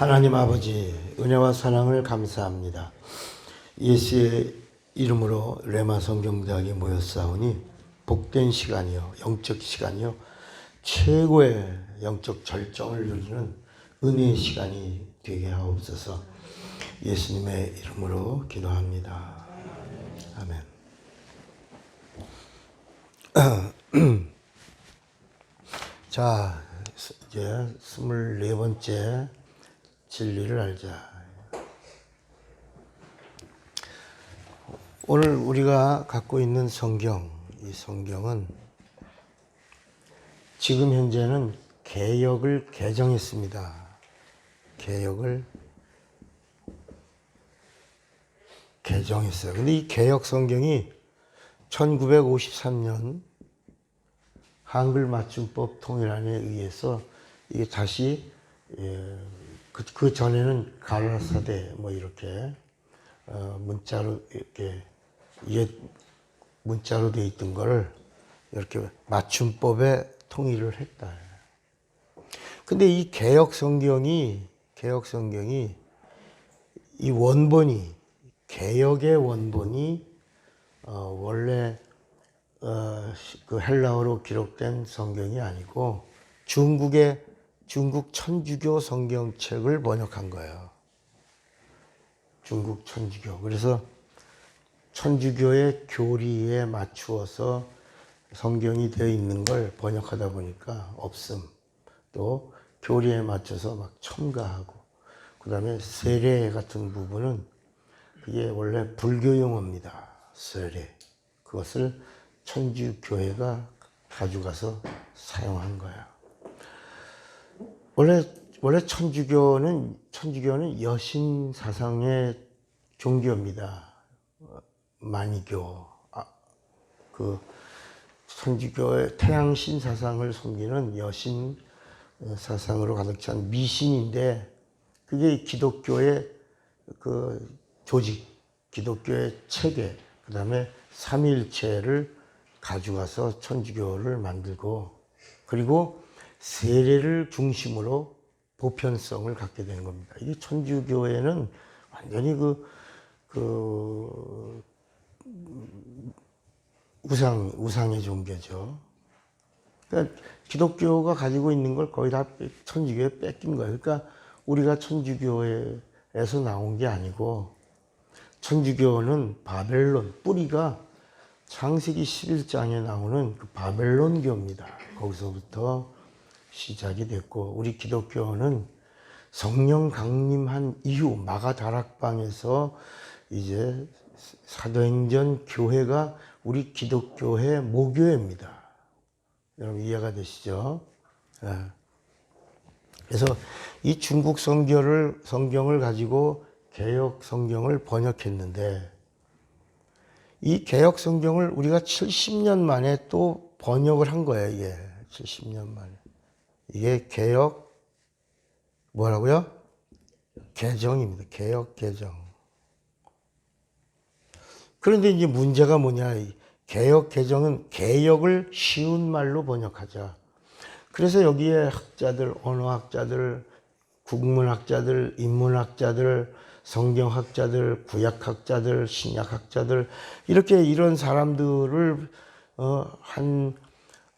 하나님 아버지, 은혜와 사랑을 감사합니다. 예수의 이름으로 레마 성경대학에 모였사오니 복된 시간이요, 영적 시간이요, 최고의 영적 절정을 누리는 은혜의 시간이 되게 하옵소서. 예수님의 이름으로 기도합니다. 아멘. 자, 이제 24번째 진리를 알자. 오늘 우리가 갖고 있는 성경, 이 성경은 지금 현재는 개역을 개정했습니다. 개역을 개정했어요. 근데 이 개역 성경이 1953년 한글 맞춤법 통일안에 의해서 이게 다시 그 전에는 가라사대 뭐 이렇게 문자로 이렇게 옛 문자로 돼 있던 거를 이렇게 맞춤법에 통일을 했다. 근데 이 개역 성경이 이 원본이 개역의 원본이 원래 그 헬라어로 기록된 성경이 아니고 중국 천주교 성경책을 번역한 거예요. 중국 천주교. 그래서 천주교의 교리에 맞추어서 성경이 되어 있는 걸 번역하다 보니까 없음. 또 교리에 맞춰서 막 첨가하고. 그 다음에 세례 같은 부분은 그게 원래 불교 용어입니다. 세례. 그것을 천주교회가 가져가서 사용한 거야. 원래 천주교는 여신 사상의 종교입니다. 만이교. 그 천주교의 태양신 사상을 섬기는 여신 사상으로 가득 찬 미신인데, 그게 기독교의 그 조직, 기독교의 체계, 그 다음에 삼위일체를 가져가서 천주교를 만들고, 그리고 세례를 중심으로 보편성을 갖게 되는 겁니다. 이게 천주교회는 완전히 우상의 종교죠. 그러니까 기독교가 가지고 있는 걸 거의 다 천주교에 뺏긴 거예요. 그러니까 우리가 천주교에서 나온 게 아니고, 천주교는 바벨론, 뿌리가 창세기 11장에 나오는 그 바벨론교입니다. 거기서부터 시작이 됐고, 우리 기독교는 성령 강림한 이후 마가다락방에서 이제 사도행전 교회가 우리 기독교의 모교회입니다. 여러분 이해가 되시죠? 네. 그래서 이 중국 성경을 가지고 개역 성경을 번역했는데, 이 개역 성경을 우리가 70년 만에 또 번역을 한 거예요. 이게 70년 만에. 이게 개역 뭐라고요? 개정입니다. 개역 개정. 그런데 이제 문제가 뭐냐? 개역 개정은 개역을 쉬운 말로 번역하자. 그래서 여기에 학자들, 언어학자들, 국문학자들, 인문학자들, 성경학자들, 구약학자들, 신약학자들, 이런 사람들을 한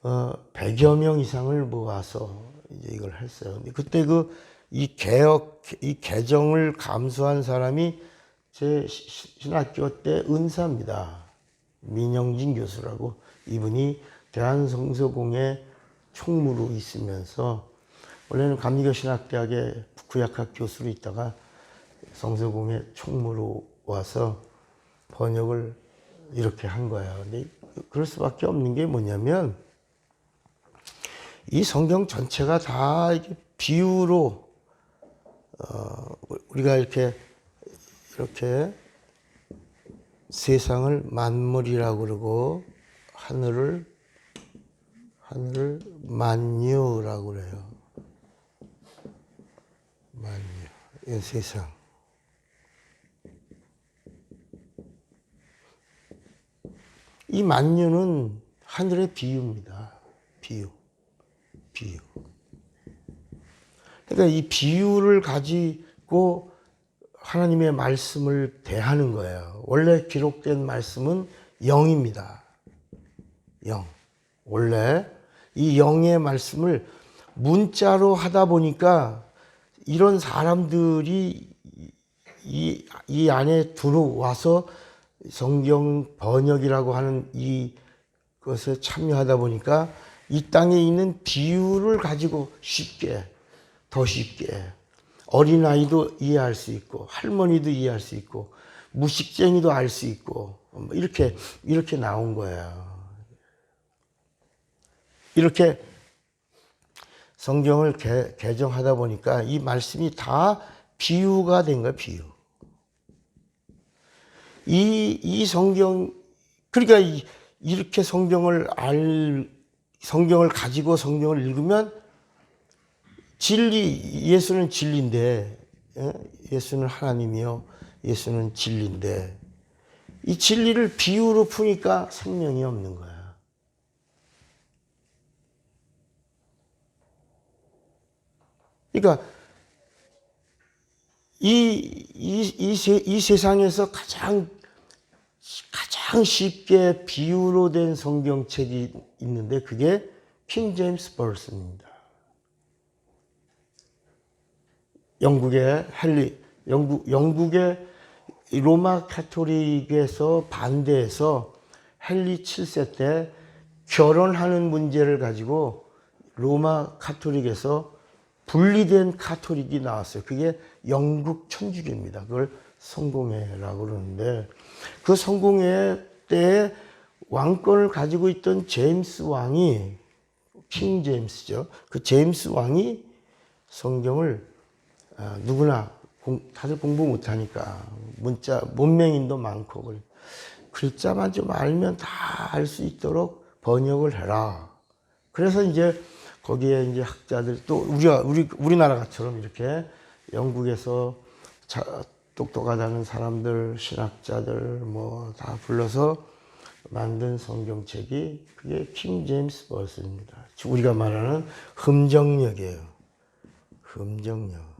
100여 명 이상을 모아서 이제 이걸 했어요. 근데 그때 이 개정을 감수한 사람이 제 신학교 때 은사입니다. 민영진 교수라고. 이분이 대한성서공회 총무로 있으면서, 원래는 감리교신학대학의 구약학 교수로 있다가 성서공회 총무로 와서 번역을 이렇게 한 거예요. 근데 그럴 수밖에 없는 게 뭐냐면, 이 성경 전체가 다 이렇게 비유로, 우리가 이렇게 세상을 만물이라고 그러고, 하늘을 만유라고 그래요. 만유. 이 세상. 이 만유는 하늘의 비유입니다. 비유. 그러니까 이 비유를 가지고 하나님의 말씀을 대하는 거예요. 원래 기록된 말씀은 영입니다. 영. 원래 이 영의 말씀을 문자로 하다 보니까 이런 사람들이 이 안에 들어와서 성경 번역이라고 하는 이것에 참여하다 보니까 이 땅에 있는 비유를 가지고 더 쉽게 어린아이도 이해할 수 있고 할머니도 이해할 수 있고 무식쟁이도 알 수 있고 이렇게 나온 거예요. 이렇게 성경을 개정하다 보니까 이 말씀이 다 비유가 된 거예요. 비유. 이 성경, 그러니까 이렇게 성경을 가지고 성경을 읽으면 예수는 진리인데, 예수는 하나님이요, 예수는 진리인데, 이 진리를 비유로 푸니까 생명이 없는 거야. 그러니까 이 세상에서 가장 쉽게 비유로 된 성경책이 있는데 그게 킹 제임스 버전입니다. 영국의 로마 카톨릭에서 반대해서 헨리 7세 때 결혼하는 문제를 가지고 로마 카톨릭에서 분리된 카톨릭이 나왔어요. 그게 영국 천주교입니다. 그걸 성공회라고 그러는데 그 성공회 때에 왕권을 가지고 있던 제임스 왕이 킹 제임스죠. 그 제임스 왕이 성경을 누구나 다들 공부 못하니까 문맹인도 많고 글자만 좀 알면 다 알 수 있도록 번역을 해라. 그래서 이제 거기에 이제 학자들 또 우리나라처럼 이렇게 영국에서 똑똑하다는 사람들, 신학자들 뭐 다 불러서 만든 성경책이 그게 킹 제임스 버전입니다. 우리가 말하는 흠정역이에요. 흠정역.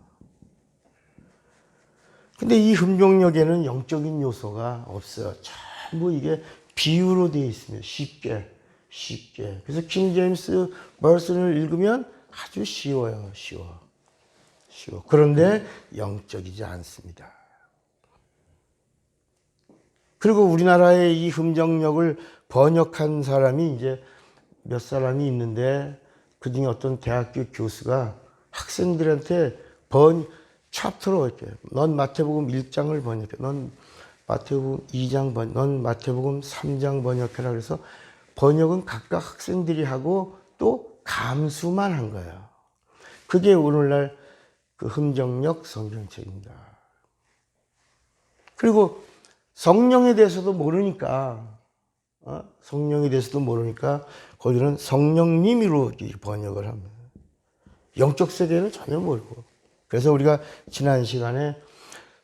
근데 이 흠정역에는 영적인 요소가 없어요. 전부 이게 비유로 되어 있습니다. 쉽게. 그래서 킹 제임스 버전을 읽으면 아주 쉬워요. 쉬워. 그런데 영적이지 않습니다. 그리고 우리나라의 이 흠정역을 번역한 사람이 이제 몇 사람이 있는데 그중에 어떤 대학교 교수가 학생들한테 챕터로 이렇게 넌 마태복음 1장을 번역해. 넌 마태복음 2장 넌 마태복음 3장 번역해라. 그래서 번역은 각각 학생들이 하고 또 감수만 한 거예요. 그게 오늘날 그 흠정역 성경책입니다. 그리고 성령에 대해서도 모르니까 거기는 성령님으로 번역을 합니다. 영적 세계는 전혀 모르고. 그래서 우리가 지난 시간에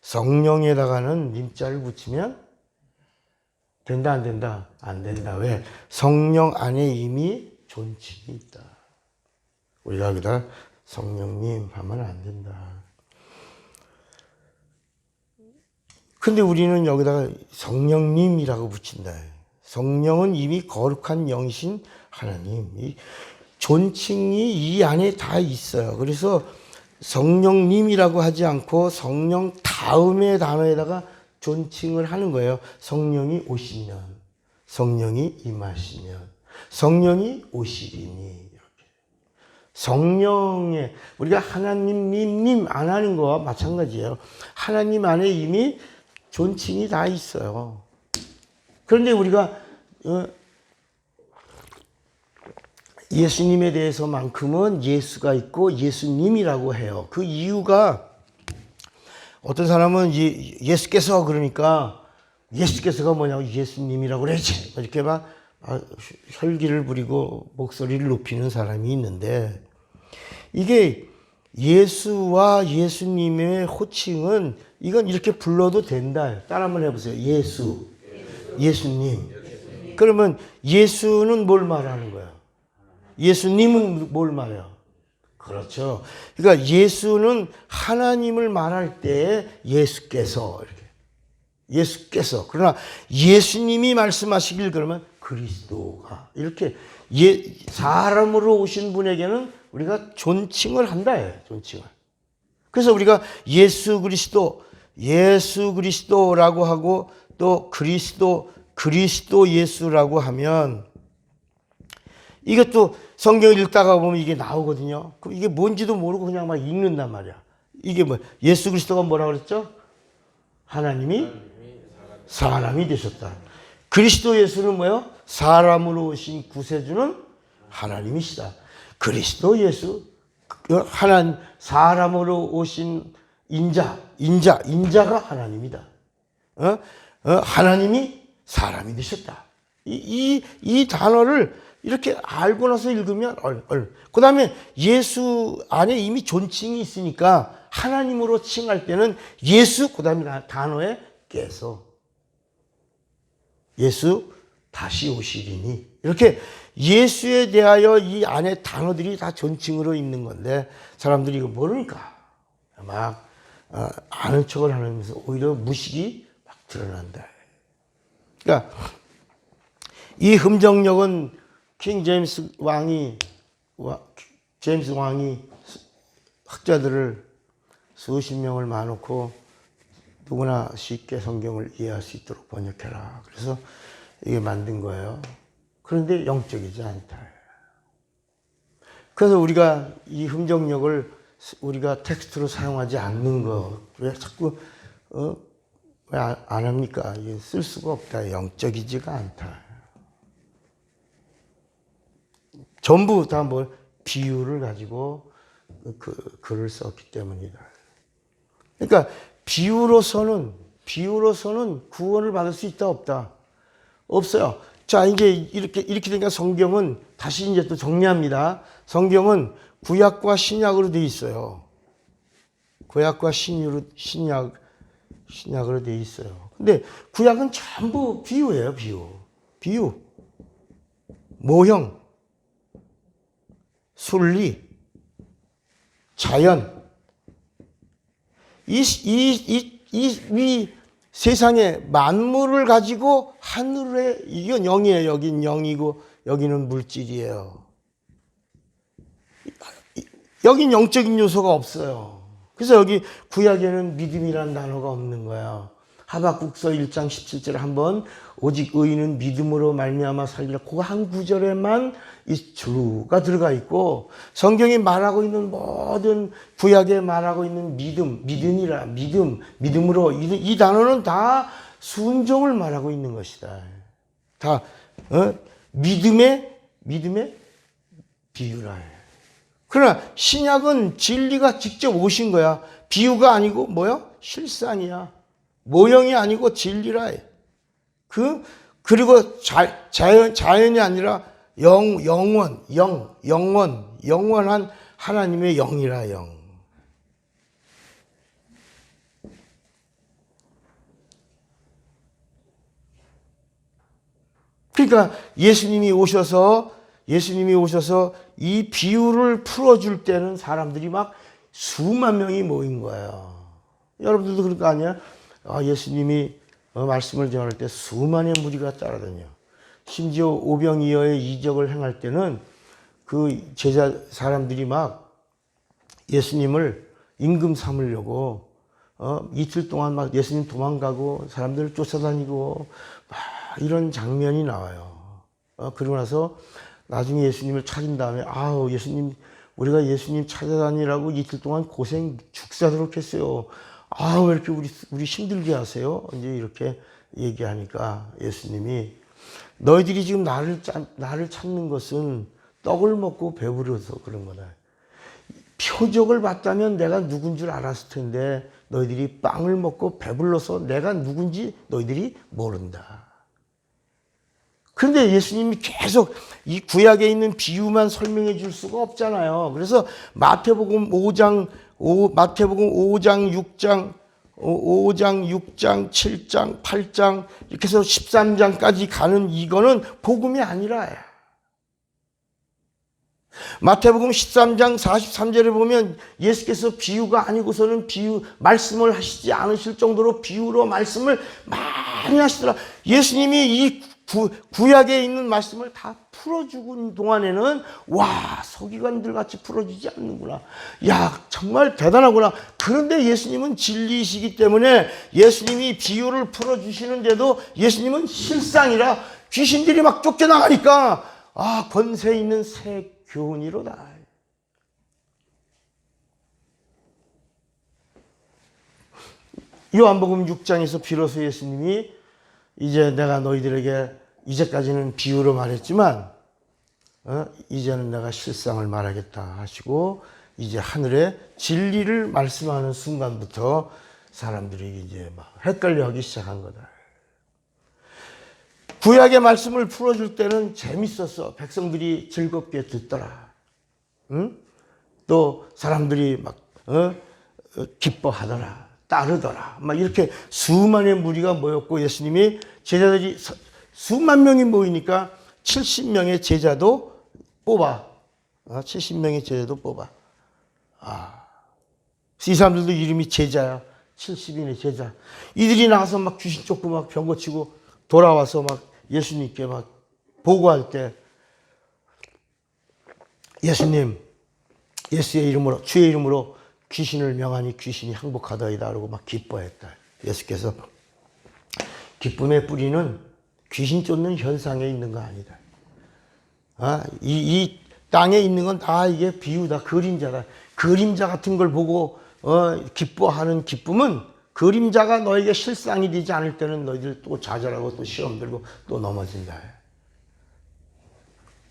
성령에다가는 님자를 붙이면 된다, 안 된다? 안 된다. 왜? 성령 안에 이미 존칭이 있다. 우리가 여기다 성령님 하면 안 된다. 근데 우리는 여기다가 성령님이라고 붙인다. 성령은 이미 거룩한 영이신 하나님. 이 존칭이 이 안에 다 있어요. 그래서 성령님이라고 하지 않고 성령 다음의 단어에다가 존칭을 하는 거예요. 성령이 오시면, 성령이 임하시면, 성령이 오시리니. 이렇게. 성령에, 우리가 하나님 안 하는 거와 마찬가지예요. 하나님 안에 이미 존칭이 다 있어요. 그런데 우리가 예수님에 대해서만큼은 예수가 있고 예수님이라고 해요. 그 이유가 어떤 사람은 예수께서 그러니까 예수께서가 뭐냐고 예수님이라고 그러지. 이렇게 막 혈기를 부리고 목소리를 높이는 사람이 있는데 이게 예수와 예수님의 호칭은 이건 이렇게 불러도 된다. 따라 한번 해보세요. 예수, 예수님. 그러면 예수는 뭘 말하는 거야? 예수님은 뭘 말해요? 그렇죠. 그러니까 예수는 하나님을 말할 때 예수께서 이렇게 예수께서 그러나 예수님이 말씀하시길 그러면 그리스도가 이렇게 사람으로 오신 분에게는 우리가 존칭을 한다. 존칭을. 그래서 우리가 예수 그리스도라고 하고 또 그리스도 예수라고 하면 이것도 성경을 읽다가 보면 이게 나오거든요. 그럼 이게 뭔지도 모르고 그냥 막 읽는단 말이야. 이게 뭐 예수 그리스도가 뭐라 그랬죠? 하나님이 사람이 되셨다. 그리스도 예수는 뭐예요? 사람으로 오신 구세주는 하나님이시다. 그리스도 예수 하나님 사람으로 오신 인자가 하나님이다. 하나님이 사람이 되셨다. 이 단어를 이렇게 알고 나서 읽으면 그 다음에 예수 안에 이미 존칭이 있으니까 하나님으로 칭할 때는 예수 그 다음에 단어에 깨서 예수 다시 오시리니 이렇게 예수에 대하여 이 안에 단어들이 다 존칭으로 있는 건데 사람들이 이거 모르니까 막 아는 척을 하면서 오히려 무식이 막 드러난다. 그러니까 이 흠정력은 제임스 왕이 학자들을 수십 명을 모아놓고 누구나 쉽게 성경을 이해할 수 있도록 번역해라. 그래서 이게 만든 거예요. 그런데 영적이지 않다. 그래서 우리가 이 흠정력을 우리가 텍스트로 사용하지 않는 거, 왜 자꾸, 왜 안 합니까? 이게 쓸 수가 없다. 영적이지가 않다. 전부 다 뭐 비유를 가지고 글을 썼기 때문이다. 그러니까 비유로서는 구원을 받을 수 있다 없다? 없어요. 자, 이제 이렇게 되니까 성경은 다시 이제 또 정리합니다. 성경은 구약과 신약으로 되어 있어요. 구약과 신약으로 되어 있어요. 근데 구약은 전부 비유예요, 비유. 모형, 순리, 자연. 이 세상의 만물을 가지고 하늘에 이건 영이에요. 여긴 영이고 여기는 물질이에요. 여긴 영적인 요소가 없어요. 그래서 여기 구약에는 믿음이라는 단어가 없는 거야. 하박국서 1장 17절에 한번 오직 의인은 믿음으로 말미암아 살리라. 그 한 구절에만 이 주가 들어가 있고 성경이 말하고 있는 모든 구약에 말하고 있는 믿음으로 이 단어는 다 순종을 말하고 있는 것이다. 다 믿음의 비유라. 그러나 신약은 진리가 직접 오신 거야. 비유가 아니고 뭐야? 실상이야. 모형이 아니고 진리라. 그리고 자연이 아니라 영원한 하나님의 영이라. 영. 그러니까 예수님이 오셔서 이 비유를 풀어줄 때는 사람들이 막 수만 명이 모인 거예요. 여러분들도 그럴 거 아니야? 예수님이 말씀을 전할 때 수만의 무리가 따라다녀. 심지어 오병이어의 이적을 행할 때는 그 제자 사람들이 막 예수님을 임금 삼으려고 이틀 동안 막 예수님 도망가고 사람들을 쫓아다니고 막 이런 장면이 나와요. 그러고 나서 나중에 예수님을 찾은 다음에 예수님 우리가 예수님 찾아다니라고 이틀 동안 고생 죽사도록 했어요. 왜 이렇게 우리 힘들게 하세요? 이제 이렇게 얘기하니까 예수님이 너희들이 지금 나를 찾는 것은 떡을 먹고 배부려서 그런 거다. 표적을 봤다면 내가 누군 줄 알았을 텐데 너희들이 빵을 먹고 배불러서 내가 누군지 너희들이 모른다. 그런데 예수님이 계속 이 구약에 있는 비유만 설명해 줄 수가 없잖아요. 그래서 마태복음 5장, 6장, 7장, 8장 이렇게 해서 13장까지 가는 이거는 복음이 아니라 마태복음 13장 43절에 보면 예수께서 비유가 아니고서는 말씀을 하시지 않으실 정도로 비유로 말씀을 많이 하시더라. 예수님이 이 구약에 있는 말씀을 다 풀어주는 동안에는 와, 서기관들 같이 풀어주지 않는구나. 야, 정말 대단하구나. 그런데 예수님은 진리이시기 때문에 예수님이 비유를 풀어주시는데도 예수님은 실상이라 귀신들이 막 쫓겨나가니까 아, 권세 있는 새 교훈이로다. 요한복음 6장에서 비로소 예수님이 이제 내가 너희들에게 이제까지는 비유로 말했지만 이제는 내가 실상을 말하겠다 하시고 이제 하늘의 진리를 말씀하는 순간부터 사람들이 이제 막 헷갈려하기 시작한 거다. 구약의 말씀을 풀어줄 때는 재밌었어. 백성들이 즐겁게 듣더라. 응? 또 사람들이 막 기뻐하더라. 따르더라. 막 이렇게 수만의 무리가 모였고 예수님이 제자들이 수만 명이 모이니까 70명의 제자도 뽑아. 70명의 제자도 뽑아. 이 사람들도 이름이 제자야. 70인의 제자. 이들이 나가서 막 귀신 쫓고 막 병 고치고 돌아와서 막 예수님께 막 보고할 때 예수님, 예수의 이름으로, 주의 이름으로 귀신을 명하니 귀신이 항복하더이다. 그러고 막 기뻐했다. 예수께서 기쁨의 뿌리는 귀신 쫓는 현상에 있는 거 아니다. 이 땅에 있는 건 다 이게 비유다. 그림자다. 그림자 같은 걸 보고 기뻐하는 기쁨은 그림자가 너에게 실상이 되지 않을 때는 너희들 또 좌절하고 또 시험 들고 또 넘어진다.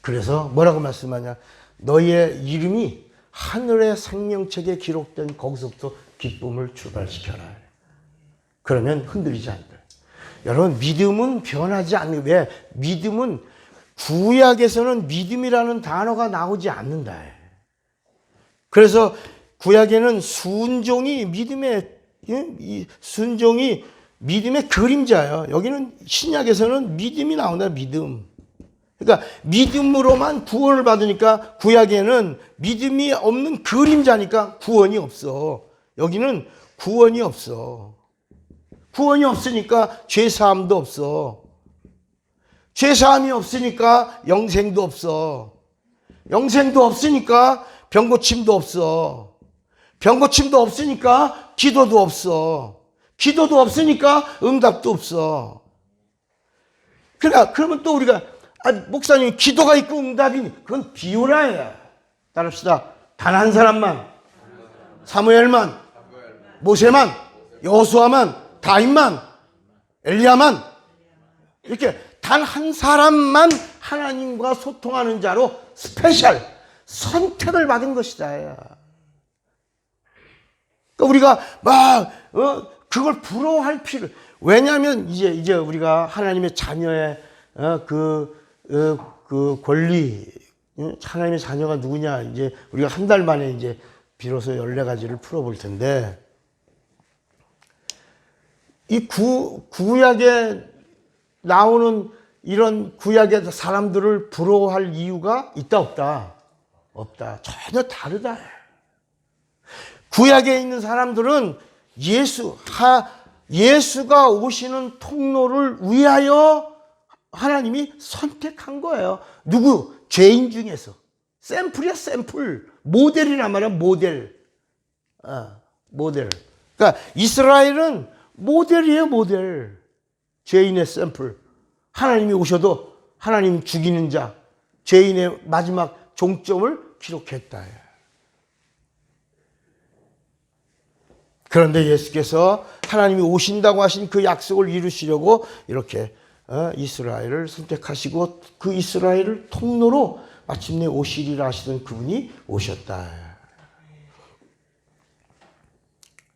그래서 뭐라고 말씀하냐. 너희의 이름이 하늘의 생명책에 기록된 거기서부터 기쁨을 출발시켜라. 그러면 흔들리지 않는다. 여러분 믿음은 변하지 않는 왜? 믿음은 구약에서는 믿음이라는 단어가 나오지 않는다. 그래서 구약에는 순종이 믿음의 그림자예요. 여기는 신약에서는 믿음이 나온다. 믿음. 그러니까 믿음으로만 구원을 받으니까 구약에는 믿음이 없는 그림자니까 구원이 없어. 여기는 구원이 없어. 구원이 없으니까 죄사함도 없어. 죄사함이 없으니까 영생도 없어. 영생도 없으니까 병고침도 없어. 병고침도 없으니까 기도도 없어. 기도도 없으니까 응답도 없어. 그러면 또 우리가 목사님 기도가 있고 응답이 그건 비유라야. 따릅시다. 단 한 사람만, 사무엘만, 모세만, 여호수아만, 다윗만, 엘리야만 이렇게 단 한 사람만 하나님과 소통하는 자로 스페셜 선택을 받은 것이다. 그러니까 우리가 막 그걸 부러워할 필요. 왜냐하면 이제 우리가 하나님의 자녀의 그 권리, 하나님의 자녀가 누구냐 이제 우리가 한 달 만에 이제 비로소 14가지를 풀어볼 텐데 이 구약에 나오는 이런 구약의 사람들을 부러워할 이유가 있다 없다? 없다. 전혀 다르다. 구약에 있는 사람들은 예수가 오시는 통로를 위하여 하나님이 선택한 거예요. 누구? 죄인 중에서. 샘플이야, 샘플. 모델이란 말이야, 모델. 모델. 그러니까 이스라엘은 모델이에요, 모델. 죄인의 샘플. 하나님이 오셔도 하나님 죽이는 자, 죄인의 마지막 종점을 기록했다. 그런데 예수께서 하나님이 오신다고 하신 그 약속을 이루시려고 이렇게 이스라엘을 선택하시고 그 이스라엘을 통로로 마침내 오시리라 하시던 그분이 오셨다.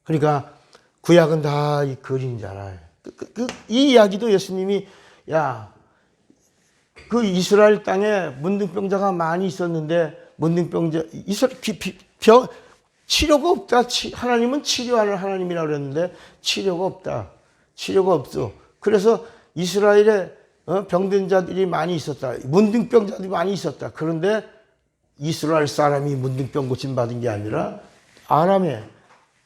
그러니까 구약은 다 이 그림자라. 이 이야기도 예수님이 그 이스라엘 땅에 문둥병자가 많이 있었는데 문둥병자 치료가 없다. 하나님은 치료하는 하나님이라고 그랬는데 치료가 없다. 치료가 없어. 그래서 이스라엘에 병든 자들이 많이 있었다. 문둥병자들이 많이 있었다. 그런데 이스라엘 사람이 문둥병 고침 받은 게 아니라 아람의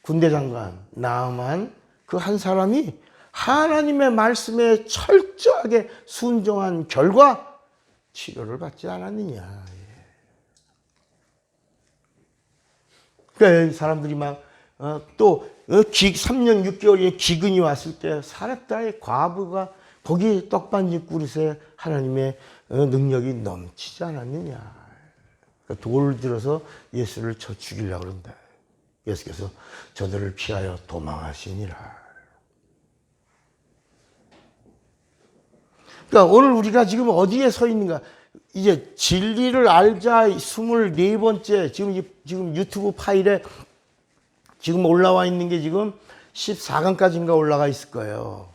군대 장관 나아만 그 한 사람이 하나님의 말씀에 철저하게 순종한 결과 치료를 받지 않았느냐. 그러니까 사람들이 막 또 3년 6개월에 기근이 왔을 때 사렙다의 과부가 거기 떡반지 그릇에 하나님의 능력이 넘치지 않았느냐. 그러니까 돌을 들어서 예수를 쳐 죽이려고 그런다. 예수께서 저들을 피하여 도망하시니라. 그러니까 오늘 우리가 지금 어디에 서 있는가? 이제 진리를 알자 24번째 지금 유튜브 파일에 지금 올라와 있는 게 지금 14강까지인가 올라가 있을 거예요.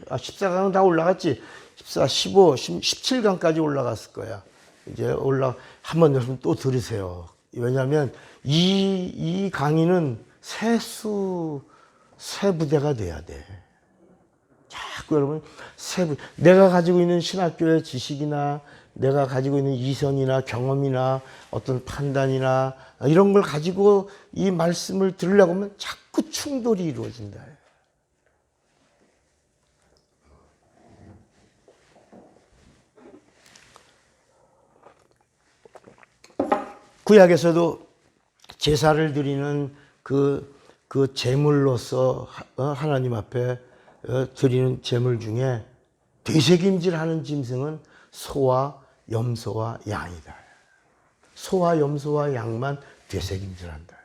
14강은 다 올라갔지. 14, 15, 17강까지 올라갔을 거야. 이제 한번 여러분 또 들으세요. 왜냐하면 이 강의는 새 부대가 돼야 돼. 자꾸 여러분 내가 가지고 있는 신학교의 지식이나 내가 가지고 있는 이성이나 경험이나 어떤 판단이나 이런 걸 가지고 이 말씀을 들으려고 하면 자꾸 충돌이 이루어진다. 구약에서도 제사를 드리는 그 제물로서 하나님 앞에 드리는 제물 중에 되새김질하는 짐승은 소와 염소와 양이다. 소와 염소와 양만 되새김질한다.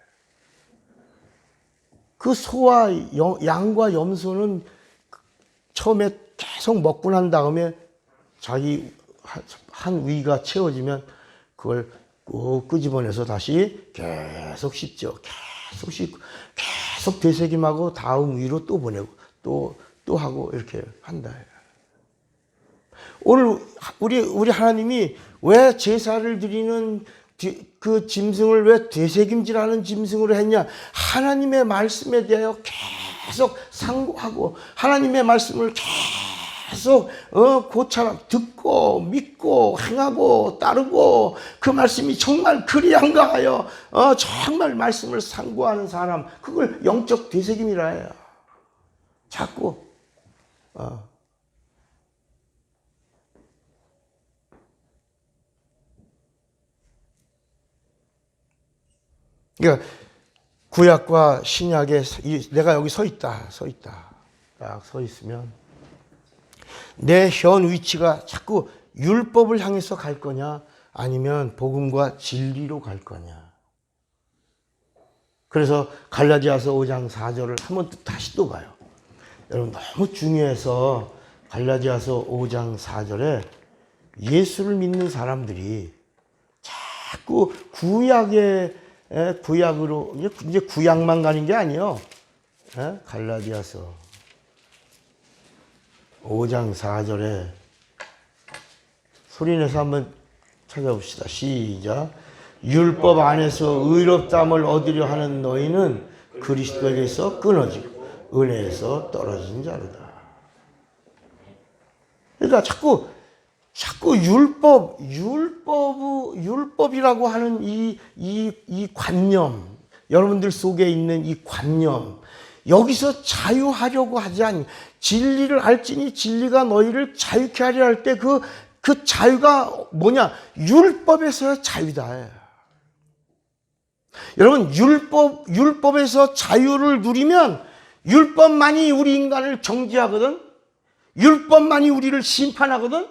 그 소와 양과 염소는 처음에 계속 먹고 난 다음에 자기 한 위가 채워지면 그걸 꼭 끄집어내서 다시 계속 씹죠. 계속 씹고 계속 되새김하고 다음 위로 또 보내고 또 하고 이렇게 한다. 오늘 우리 하나님이 왜 제사를 드리는 그 짐승을 왜 되새김질하는 짐승으로 했냐? 하나님의 말씀에 대하여 계속 상고하고 하나님의 말씀을 계속 고찰 듣고 믿고 행하고 따르고 그 말씀이 정말 그리한가 하여 정말 말씀을 상고하는 사람, 그걸 영적 되새김이라 해요. 자꾸 그러니까 구약과 신약에 내가 여기 서 있다. 딱 서 있으면 내 현 위치가 자꾸 율법을 향해서 갈 거냐 아니면 복음과 진리로 갈 거냐. 그래서 갈라디아서 5장 4절을 한번 다시 또 봐요. 여러분 너무 중요해서 갈라디아서 5장 4절에 예수를 믿는 사람들이 자꾸 구약으로 이제 구약만 가는 게 아니에요. 갈라디아서 5장 4절에 소리내서 한번 찾아봅시다. 시작. 율법 안에서 의롭다함을 얻으려 하는 너희는 그리스도에게서 끊어지고 은혜에서 떨어진 자로다. 그러니까 자꾸 율법이라고 하는 이 관념, 여러분들 속에 있는 이 관념, 여기서 자유하려고 하지 않니? 진리를 알지니 진리가 너희를 자유케 하려 할 때 그 자유가 뭐냐? 율법에서의 자유다. 여러분, 율법에서 자유를 누리면 율법만이 우리 인간을 정죄하거든? 율법만이 우리를 심판하거든?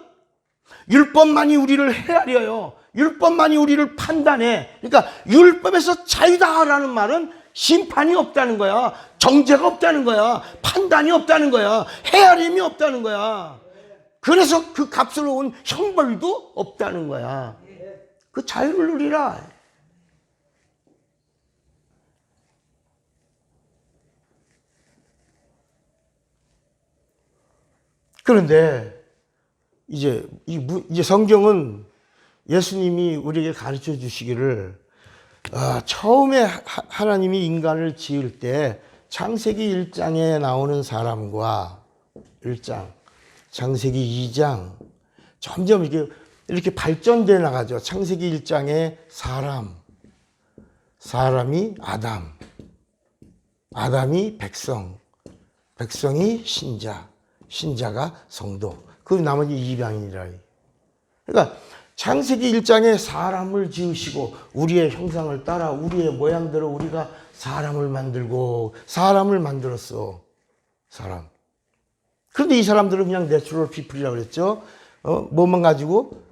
율법만이 우리를 헤아려요. 율법만이 우리를 판단해. 그러니까 율법에서 자유다라는 말은 심판이 없다는 거야. 정죄가 없다는 거야. 판단이 없다는 거야. 헤아림이 없다는 거야. 그래서 그 값스러운 형벌도 없다는 거야. 그 자유를 누리라. 그런데 이제 성경은 예수님이 우리에게 가르쳐 주시기를 처음에 하나님이 인간을 지을 때 창세기 1장에 나오는 사람과 1장, 창세기 2장 점점 이렇게 이렇게 발전돼 나가죠. 창세기 1장에 사람이 아담, 아담이 백성, 백성이 신자, 신자가 성도, 그 나머지 이방인이라. 그러니까 창세기 1장에 사람을 지으시고 우리의 형상을 따라 우리의 모양대로 우리가 사람을 만들고 사람을 만들었어. 사람. 그런데 이 사람들은 그냥 내추럴 피플이라고 그랬죠. 뭐만 가지고?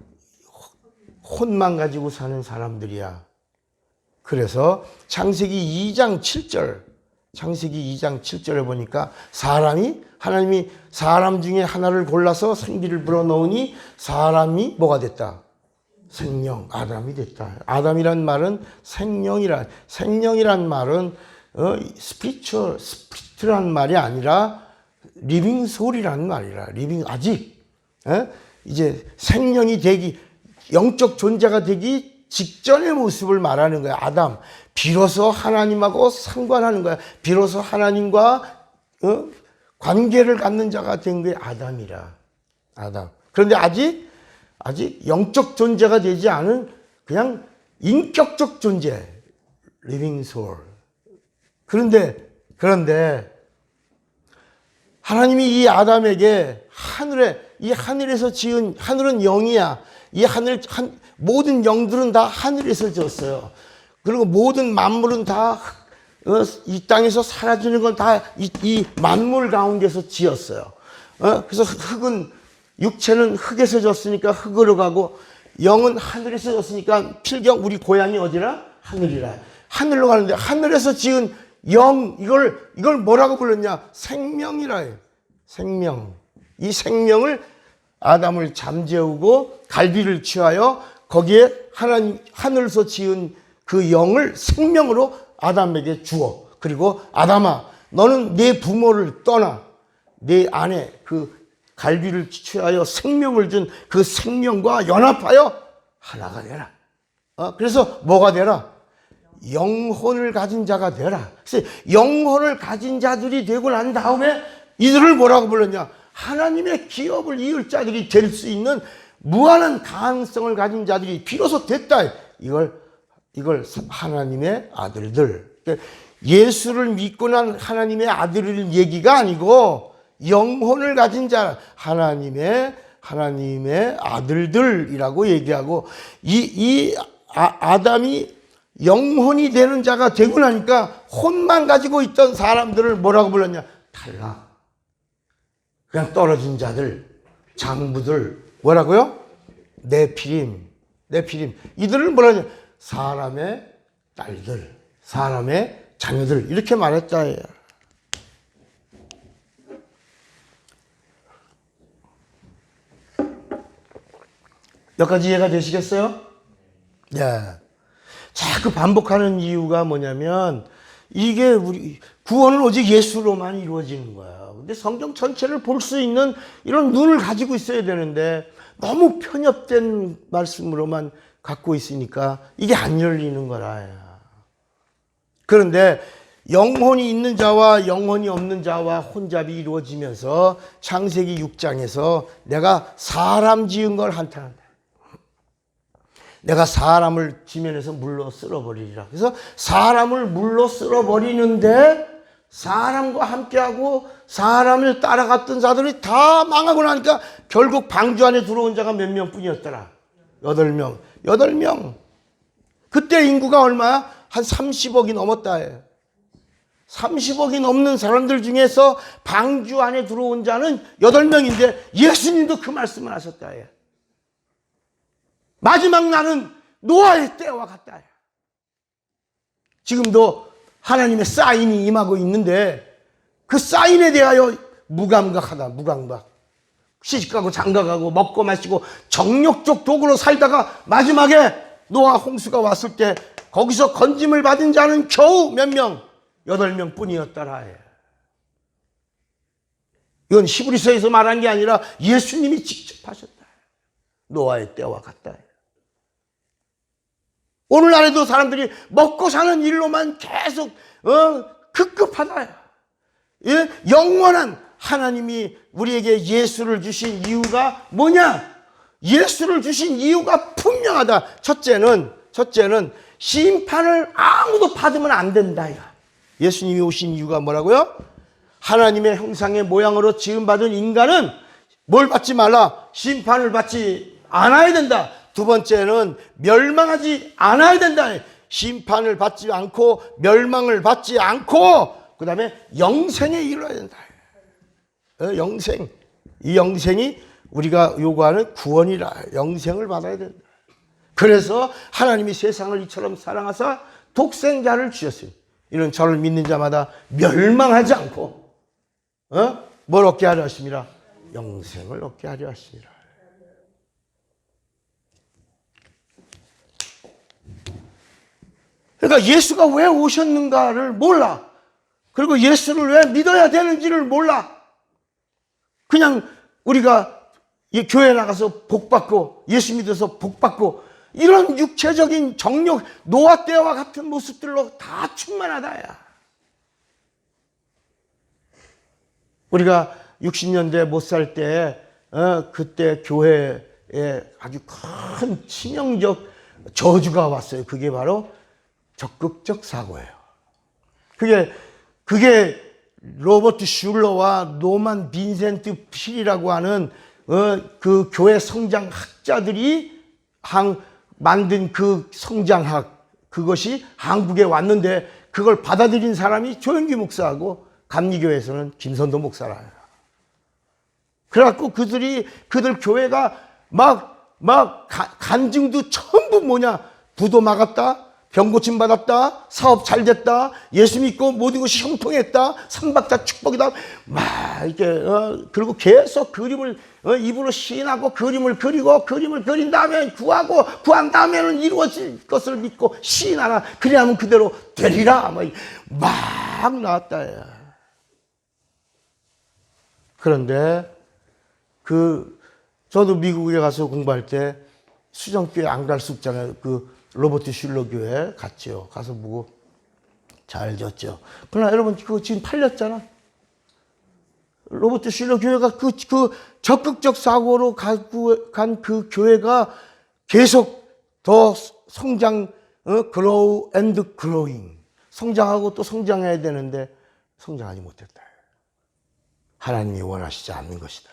혼만 가지고 사는 사람들이야. 그래서 창세기 2장 7절, 창세기 2장 7절에 보니까 하나님이 사람 중에 하나를 골라서 생기를 불어넣으니 사람이 뭐가 됐다? 생명, 아담이 됐다. 아담이란 말은 생명이란 말은 스피리트란 말이 아니라 리빙 소울이란 말이라. 아직 이제 생명이 되기, 영적 존재가 되기 직전의 모습을 말하는 거야. 아담. 비로소 하나님하고 상관하는 거야. 비로소 하나님과 관계를 갖는 자가 된 게 아담이라. 아담. 그런데 아직 영적 존재가 되지 않은 그냥 인격적 존재. 리빙 소울. 그런데 하나님이 이 아담에게 하늘에서 지은, 하늘은 영이야. 모든 영들은 다 하늘에서 지었어요. 그리고 모든 만물은 다 이 땅에서 사라지는 건 다 이 만물 가운데서 지었어요. 그래서 육체는 흙에서 졌으니까 흙으로 가고, 영은 하늘에서 졌으니까 필경 우리 고향이 어디라? 하늘이라. 하늘로 가는데, 하늘에서 지은 영, 이걸 뭐라고 불렀냐? 생명이라 해요. 생명. 이 생명을 아담을 잠재우고 갈비를 취하여 거기에 하늘에서 지은 그 영을 생명으로 아담에게 주어. 그리고 아담아, 너는 네 부모를 떠나 네 안에 그 갈비를 취하여 생명을 준 그 생명과 연합하여 하나가 되라. 그래서 뭐가 되라? 영혼을 가진 자가 되라. 그래서 영혼을 가진 자들이 되고 난 다음에 이들을 뭐라고 불렀냐? 하나님의 기업을 이을 자들이 될 수 있는 무한한 가능성을 가진 자들이 비로소 됐다. 이걸 하나님의 아들들. 예수를 믿고 난 하나님의 아들을 얘기가 아니고 영혼을 가진 자, 하나님의 아들들이라고 얘기하고, 아담이 영혼이 되는 자가 되고 나니까 혼만 가지고 있던 사람들을 뭐라고 불렀냐? 탈락. 그냥 떨어진 자들, 장부들, 뭐라고요? 네피림. 이들을 뭐라 하냐? 사람의 딸들, 사람의 자녀들, 이렇게 말했다. 여기까지 이해가 되시겠어요? 네. 자꾸 반복하는 이유가 뭐냐면, 이게 구원은 오직 예수로만 이루어지는 거야. 근데 성경 전체를 볼 수 있는 이런 눈을 가지고 있어야 되는데, 너무 편협된 말씀으로만 갖고 있으니까 이게 안 열리는 거라. 그런데 영혼이 있는 자와 영혼이 없는 자와 혼잡이 이루어지면서 창세기 6장에서 내가 사람 지은 걸 한탄한다. 내가 사람을 지면에서 물로 쓸어버리리라. 그래서 사람을 물로 쓸어버리는데 사람과 함께하고 사람을 따라갔던 자들이 다 망하고 나니까 결국 방주 안에 들어온 자가 몇 명뿐이었더라? 8명. 그때 인구가 얼마야? 한 30억이 넘었다 해요. 30억이 넘는 사람들 중에서 방주 안에 들어온 자는 8명인데 예수님도 그 말씀을 하셨다 해요. 마지막 날은 노아의 때와 같다 해요. 지금도 하나님의 사인이 임하고 있는데 그 사인에 대하여 무감각하다. 시집가고 장가가고 먹고 마시고 정욕적 도구로 살다가 마지막에 노아 홍수가 왔을 때 거기서 건짐을 받은 자는 겨우 몇 명? 8명 뿐이었더라 해요. 이건 히브리서에서 말한 게 아니라 예수님이 직접 하셨다. 노아의 때와 같다. 오늘날에도 사람들이 먹고 사는 일로만 계속 급급하다. 예? 영원한 하나님이 우리에게 예수를 주신 이유가 뭐냐? 예수를 주신 이유가 분명하다. 첫째는 심판을 아무도 받으면 안 된다. 예수님이 오신 이유가 뭐라고요? 하나님의 형상의 모양으로 지음받은 인간은 뭘 받지 말라? 심판을 받지 않아야 된다. 두 번째는 멸망하지 않아야 된다. 심판을 받지 않고 멸망을 받지 않고 그 다음에 영생에 이르러야 된다. 영생. 이 영생이 우리가 요구하는 구원이라. 영생을 받아야 된다. 그래서 하나님이 세상을 이처럼 사랑하사 독생자를 주셨어요. 이는 저를 믿는 자마다 멸망하지 않고 뭘 얻게 하려 하심이라? 영생을 얻게 하려 하심이라. 그러니까 예수가 왜 오셨는가를 몰라. 그리고 예수를 왜 믿어야 되는지를 몰라. 그냥 우리가 교회 나가서 복받고 예수 믿어서 복받고 이런 육체적인 정욕, 노아 때와 같은 모습들로 다 충만하다야. 우리가 60년대 못 살 때 그때 교회에 아주 큰 치명적 저주가 왔어요. 그게 바로 적극적 사고예요. 그게 로버트 슐러와 노만 빈센트 필이라고 하는 그 교회 성장 학자들이 만든 그 성장학, 그것이 한국에 왔는데 그걸 받아들인 사람이 조영기 목사하고 감리교회에서는 김선도 목사라요. 그래갖고 그들 교회가 간증도 전부 뭐냐? 부도 막았다, 병 고침 받았다, 사업 잘 됐다, 예수 믿고 모든 것이 형통했다, 삼박자 축복이다, 이렇게 그리고 계속 그림을 입으로 시인하고 그림을 그린 다음에 구한 다음에는 이루어질 것을 믿고 시인하라. 그래야만 그대로 되리라. 막 나왔다. 그런데 저도 미국에 가서 공부할 때 수정교회 안 갈 수 없잖아요. 로버트 슐러 교회 갔죠. 가서 보고 잘 졌죠. 그러나 여러분 그거 지금 팔렸잖아. 로버트 슐러 교회가 그 적극적 사고로 간 그 교회가 계속 더 성장, grow and growing. 성장하고 또 성장해야 되는데 성장하지 못했다. 하나님이 원하시지 않는 것이다.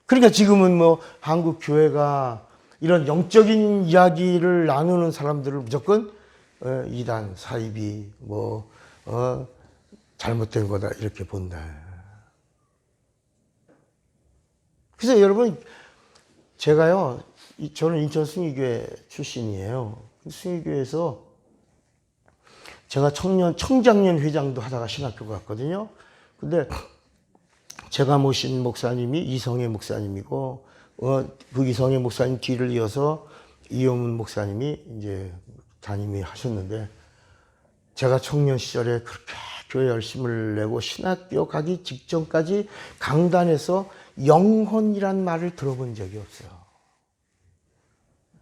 그러니까 지금은 한국 교회가 이런 영적인 이야기를 나누는 사람들을 무조건 이단, 사이비, 잘못된 거다 이렇게 본다. 그래서 여러분, 제가요, 저는 인천 승희교회 출신이에요. 승희교회에서 제가 청장년 회장도 하다가 신학교 갔거든요. 근데 제가 모신 목사님이 이성애 목사님이고, 그 이성애 목사님 뒤를 이어서 이용훈 목사님이 이제 담임이 하셨는데, 제가 청년 시절에 그렇게 교회 열심을 내고 신학교 가기 직전까지 강단에서 영혼이란 말을 들어본 적이 없어요.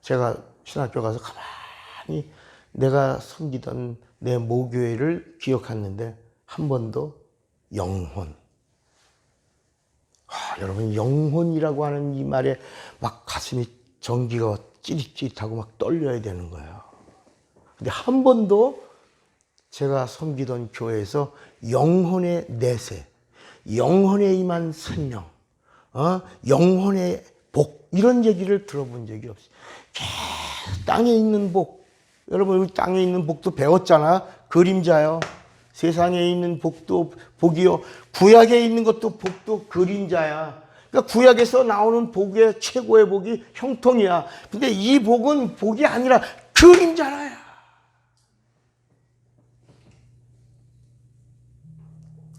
제가 신학교 가서 가만히 내가 섬기던 내 모교회를 기억하는데 한 번도 영혼. 여러분, 영혼이라고 하는 이 말에 막 가슴이 전기가 찌릿찌릿하고 막 떨려야 되는 거예요. 근데 한 번도 제가 섬기던 교회에서 영혼의 내세, 영혼에 임한 생명, 영혼의 복, 이런 얘기를 들어본 적이 없어요. 땅에 있는 복, 여러분 우리 땅에 있는 복도 배웠잖아. 그림자요. 세상에 있는 복도 복이요. 구약에 있는 것도 복도 그림자야. 그러니까 구약에서 나오는 복의 최고의 복이 형통이야. 근데 이 복은 복이 아니라 그림자라야.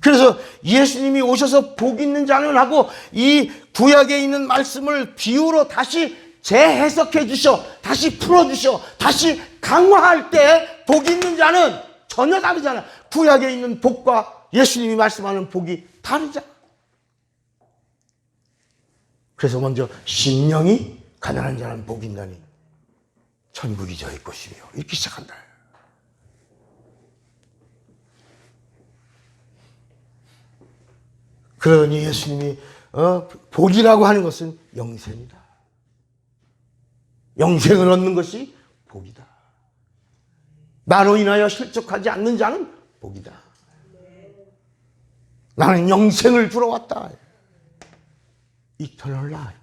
그래서 예수님이 오셔서 복 있는 자는 하고 이 구약에 있는 말씀을 비유로 다시 재해석해 주셔, 다시 풀어 주셔, 다시 강화할 때 복 있는 자는 전혀 다르잖아. 구약에 있는 복과 예수님이 말씀하는 복이 다르잖아. 그래서 먼저 심령이 가난한 자는 복이 있나니 천국이 저의 것이며 이렇게 시작한다. 그러니 예수님이 복이라고 하는 것은 영생이다. 영생을 얻는 것이 복이다. 나로 인하여 실족하지 않는 자는 복이다. 나는 영생을 주러 왔다. Eternal life.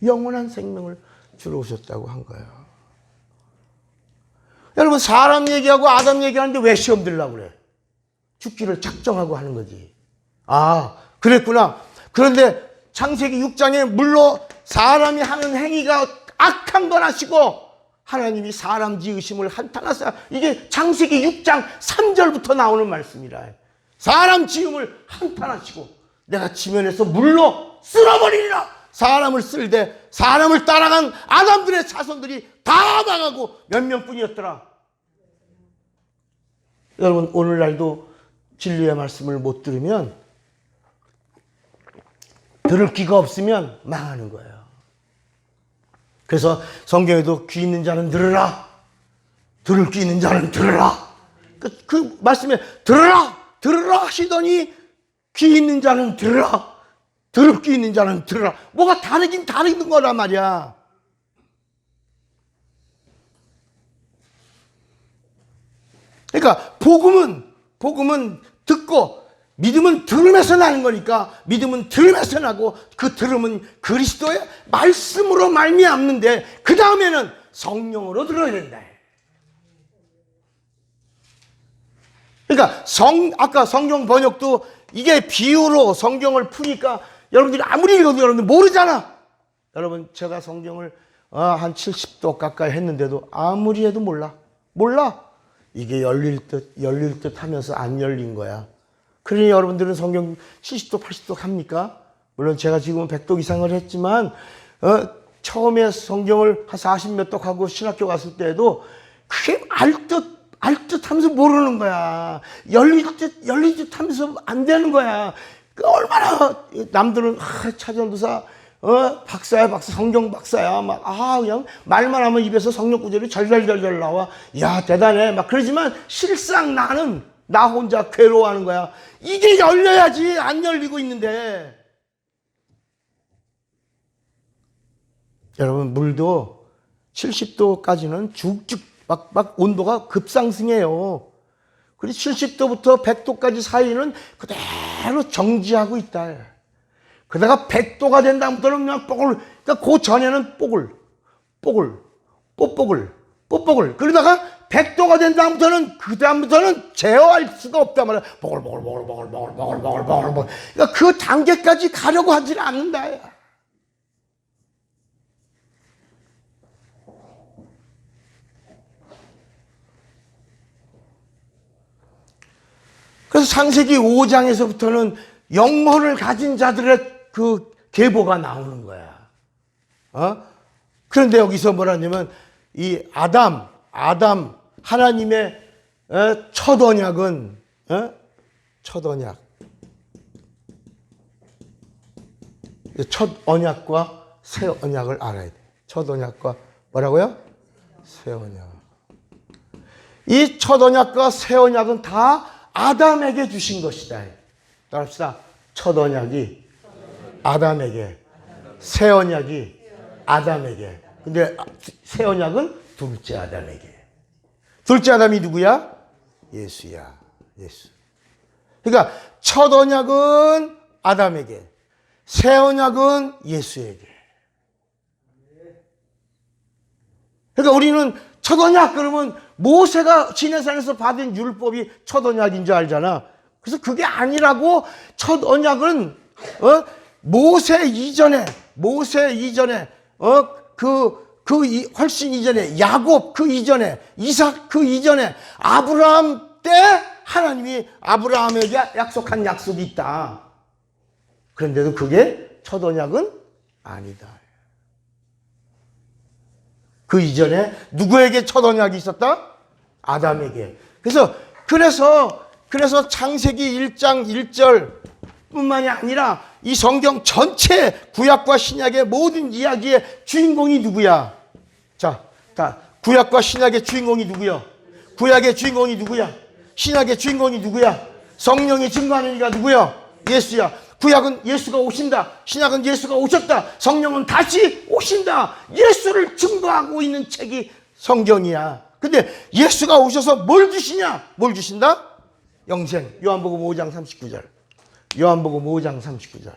영원한 생명을 주러 오셨다고 한 거예요. 여러분, 사람 얘기하고 아담 얘기하는데 왜 시험 들려고 그래? 죽기를 작정하고 하는 거지. 아, 그랬구나. 그런데 창세기 6장에 물론 사람이 하는 행위가 악한 건 아시고 하나님이 사람 지으심을 한탄하사, 이게 창세기 6장 3절부터 나오는 말씀이라. 사람 지음을 한탄하시고 내가 지면에서 물로 쓸어버리리라. 사람을 쓸되 사람을 따라간 아담들의 자손들이 다 망하고 몇 명뿐이었더라. 여러분, 오늘날도 진리의 말씀을 못 들으면, 들을 귀가 없으면 망하는 거예요. 그래서 성경에도 귀 있는 자는 들으라, 들을 귀 있는 자는 들으라. 그 말씀에 들으라, 들으라 하시더니 귀 있는 자는 들으라, 들을 귀 있는 자는 들으라. 뭐가 다르긴 다른 거란 말이야. 그러니까 복음은 듣고, 믿음은 들음에서 나는 거니까 믿음은 들음에서 나고, 그 들음은 그리스도의 말씀으로 말미암는데 그 다음에는 성령으로 들어야 된다. 그러니까 아까 성경 번역도 이게 비유로 성경을 푸니까 여러분들이 아무리 읽어도 여러분들 모르잖아. 여러분, 제가 성경을 한 70도 가까이 했는데도 아무리 해도 몰라. 이게 열릴 듯 하면서 안 열린 거야. 그러니 여러분들은 성경 70도 80도 합니까? 물론 제가 지금은 100도 이상을 했지만 처음에 성경을 한 40몇 독 하고 신학교 갔을 때에도 그게 알 듯 하면서 모르는 거야. 열릴 듯 하면서 안 되는 거야. 얼마나 남들은 차전도사 박사야, 박사, 성경 박사야, 막 그냥 말만 하면 입에서 성령 구절이 절절절절 나와. 야, 대단해. 막 그러지만 실상 나는 나 혼자 괴로워하는 거야. 이게 열려야지. 안 열리고 있는데. 여러분, 물도 70도까지는 쭉쭉 막 온도가 급상승해요. 그리고 70도부터 100도까지 사이는 그대로 정지하고 있다. 그러다가 100도가 된 다음부터는 그냥 그러니까 그 전에는 뽀글. 그러다가 100도가 된 다음부터는, 그 다음부터는 제어할 수가 없단 말이야. 뽀글. 그러니까 그 단계까지 가려고 하지는 않는다. 그래서 창세기 5장에서부터는 영혼을 가진 자들의 그 계보가 나오는 거야. 그런데 여기서 뭐라냐면, 이 아담, 하나님의 첫 언약은, 첫 언약과 새 언약을 알아야 돼. 첫 언약과 뭐라고요? 새 언약. 이 첫 언약과 새 언약은 다 아담에게 주신 것이다. 따라합시다. 첫 언약이 아담에게, 새 언약이 아담에게. 근데 새 언약은 둘째 아담에게. 둘째 아담이 누구야? 예수야. 예수. 그러니까 첫 언약은 아담에게, 새 언약은 예수에게. 그러니까 우리는 첫 언약 그러면 모세가 시내산에서 받은 율법이 첫 언약인 줄 알잖아. 그래서 그게 아니라고. 첫 언약은 모세 이전에 훨씬 이전에, 야곱 그 이전에, 이삭 그 이전에, 아브라함 때 하나님이 아브라함에게 약속한 약속이 있다. 그런데도 그게 첫 언약은 아니다. 그 이전에 누구에게 첫 언약이 있었다? 아담에게. 그래서 창세기 1장 1절 뿐만이 아니라 이 성경 전체 구약과 신약의 모든 이야기의 주인공이 누구야? 자, 구약과 신약의 주인공이 누구야? 구약의 주인공이 누구야? 신약의 주인공이 누구야? 성령이 증거하는 이가 누구야? 예수야. 구약은 예수가 오신다. 신약은 예수가 오셨다. 성령은 다시 오신다. 예수를 증거하고 있는 책이 성경이야. 근데 예수가 오셔서 뭘 주시냐? 뭘 주신다? 영생. 요한복음 5장 39절. 요한복음 5장 39절.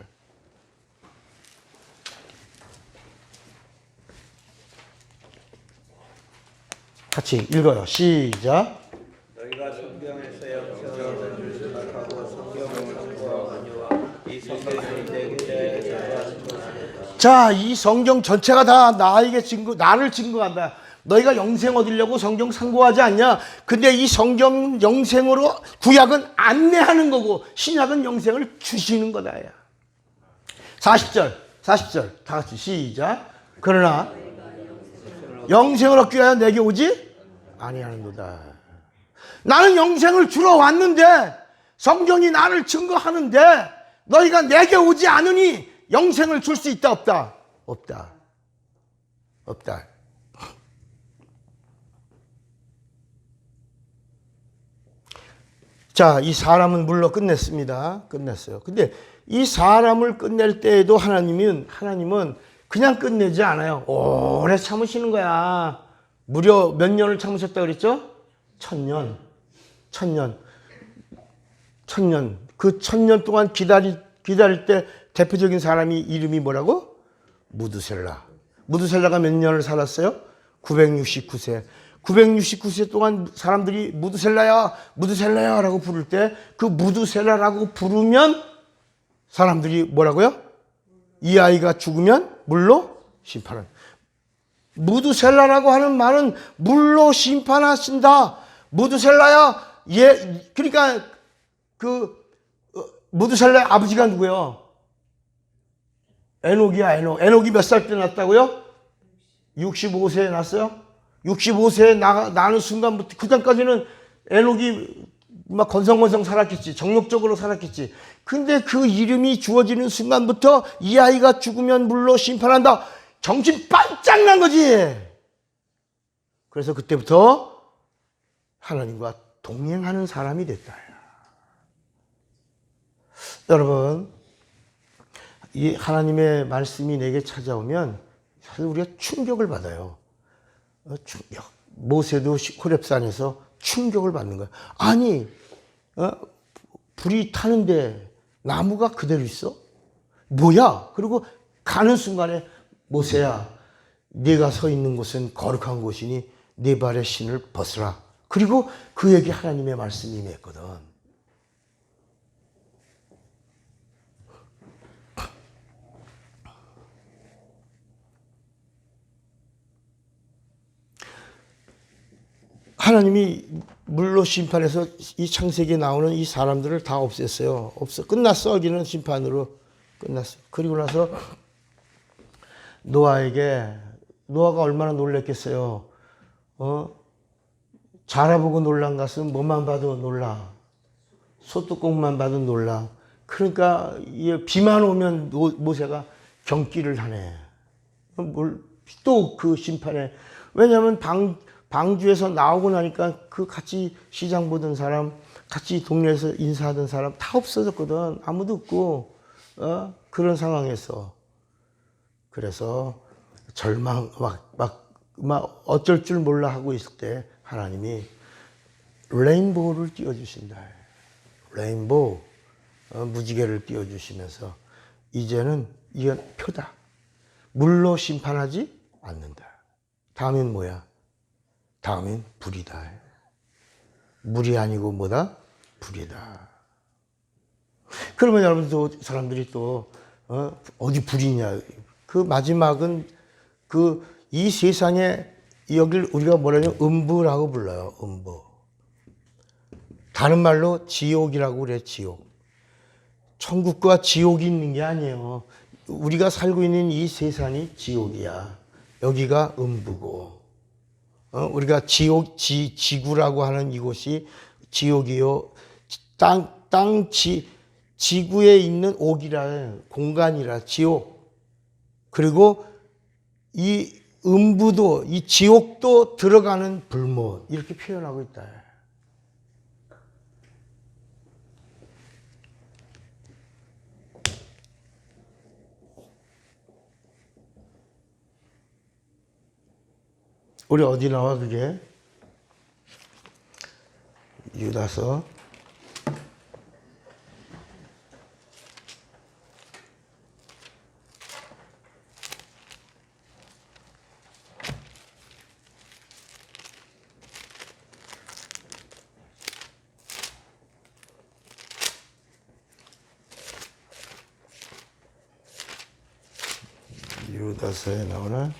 같이 읽어요. 시작. 너희가 성경에서 영생을 주시하고 성경을 공부하거니와 이 성경이 내게 전하신 것이다. 자, 이 성경 전체가 다 나를 증거한다. 너희가 영생 얻으려고 성경 상고하지 않냐? 근데 이 성경 영생으로 구약은 안내하는 거고 신약은 영생을 주시는 거다. 40절 다 같이 시작. 그러나 영생을 얻기 위하여 내게 오지 아니하는도다. 나는 영생을 주러 왔는데 성경이 나를 증거하는데 너희가 내게 오지 않으니 영생을 줄 수 있다 없다? 없다. 자, 이 사람은 물론 끝냈어요. 근데 이 사람을 끝낼 때에도 하나님은 그냥 끝내지 않아요. 오래 참으시는 거야. 무려 몇 년을 참으셨다 그랬죠? 1000년. 그 1000년 동안 기다릴 때 대표적인 사람이 이름이 뭐라고? 무드셀라가 몇 년을 살았어요? 969세. 969세 동안 사람들이 무드셀라야 라고 부를 때 그 무드셀라라고 부르면 사람들이 뭐라고요? 이 아이가 죽으면 물로 심판은. 무드셀라라고 하는 말은 물로 심판하신다. 무드셀라야. 그러니까 무드셀라의 아버지가 누구예요? 에녹이야. 에녹이 몇 살 때 났다고요? 65세에 났어요? 65세에 나는 순간부터 그전까지는 에녹이 막 건성건성 살았겠지. 정욕적으로 살았겠지. 근데 그 이름이 주어지는 순간부터 이 아이가 죽으면 물로 심판한다. 정신 반짝 난 거지. 그래서 그때부터 하나님과 동행하는 사람이 됐다. 여러분, 이 하나님의 말씀이 내게 찾아오면 사실 우리가 충격을 받아요. 충격. 모세도 호렙산에서 충격을 받는 거야. 아니, 불이 타는데 나무가 그대로 있어? 뭐야? 그리고 가는 순간에 모세야, 네가 서 있는 곳은 거룩한 곳이니 네 발의 신을 벗으라. 그리고 그에게 하나님의 말씀이 임했거든. 하나님이 물로 심판해서 이 창세기에 나오는 이 사람들을 다 없앴어요. 끝났어. 여기는 심판으로 끝났어. 그리고 나서 노아가 얼마나 놀랬겠어요. 자라보고 놀란 것은 뭐만 봐도 놀라. 소뚜껑만 봐도 놀라. 그러니까 비만 오면 모세가 경기를 하네. 또 그 심판에. 왜냐하면 방주에서 나오고 나니까 그 같이 시장 보던 사람, 같이 동네에서 인사하던 사람 다 없어졌거든. 아무도 없고, 그런 상황에서. 그래서 절망, 막 어쩔 줄 몰라 하고 있을 때 하나님이 레인보우를 띄워주신다. 레인보우, 무지개를 띄워주시면서 이제는 이건 표다. 물로 심판하지 않는다. 다음엔 뭐야? 다음엔 불이다. 물이 아니고 뭐다? 불이다. 그러면 여러분도 사람들이 또 어디 불이냐? 그 마지막은 이 세상에 여길 우리가 뭐라냐면 음부라고 불러요. 음부. 다른 말로 지옥이라고 그래. 지옥. 천국과 지옥이 있는 게 아니에요. 우리가 살고 있는 이 세상이 지옥이야. 여기가 음부고. 우리가 지구라고 하는 이곳이 지옥이요. 지구에 있는 옥이라, 공간이라, 지옥. 그리고 이 음부도, 이 지옥도 들어가는 불못. 이렇게 표현하고 있다. 우리 어디 나와 그게? 유다서 유다서에 나오나?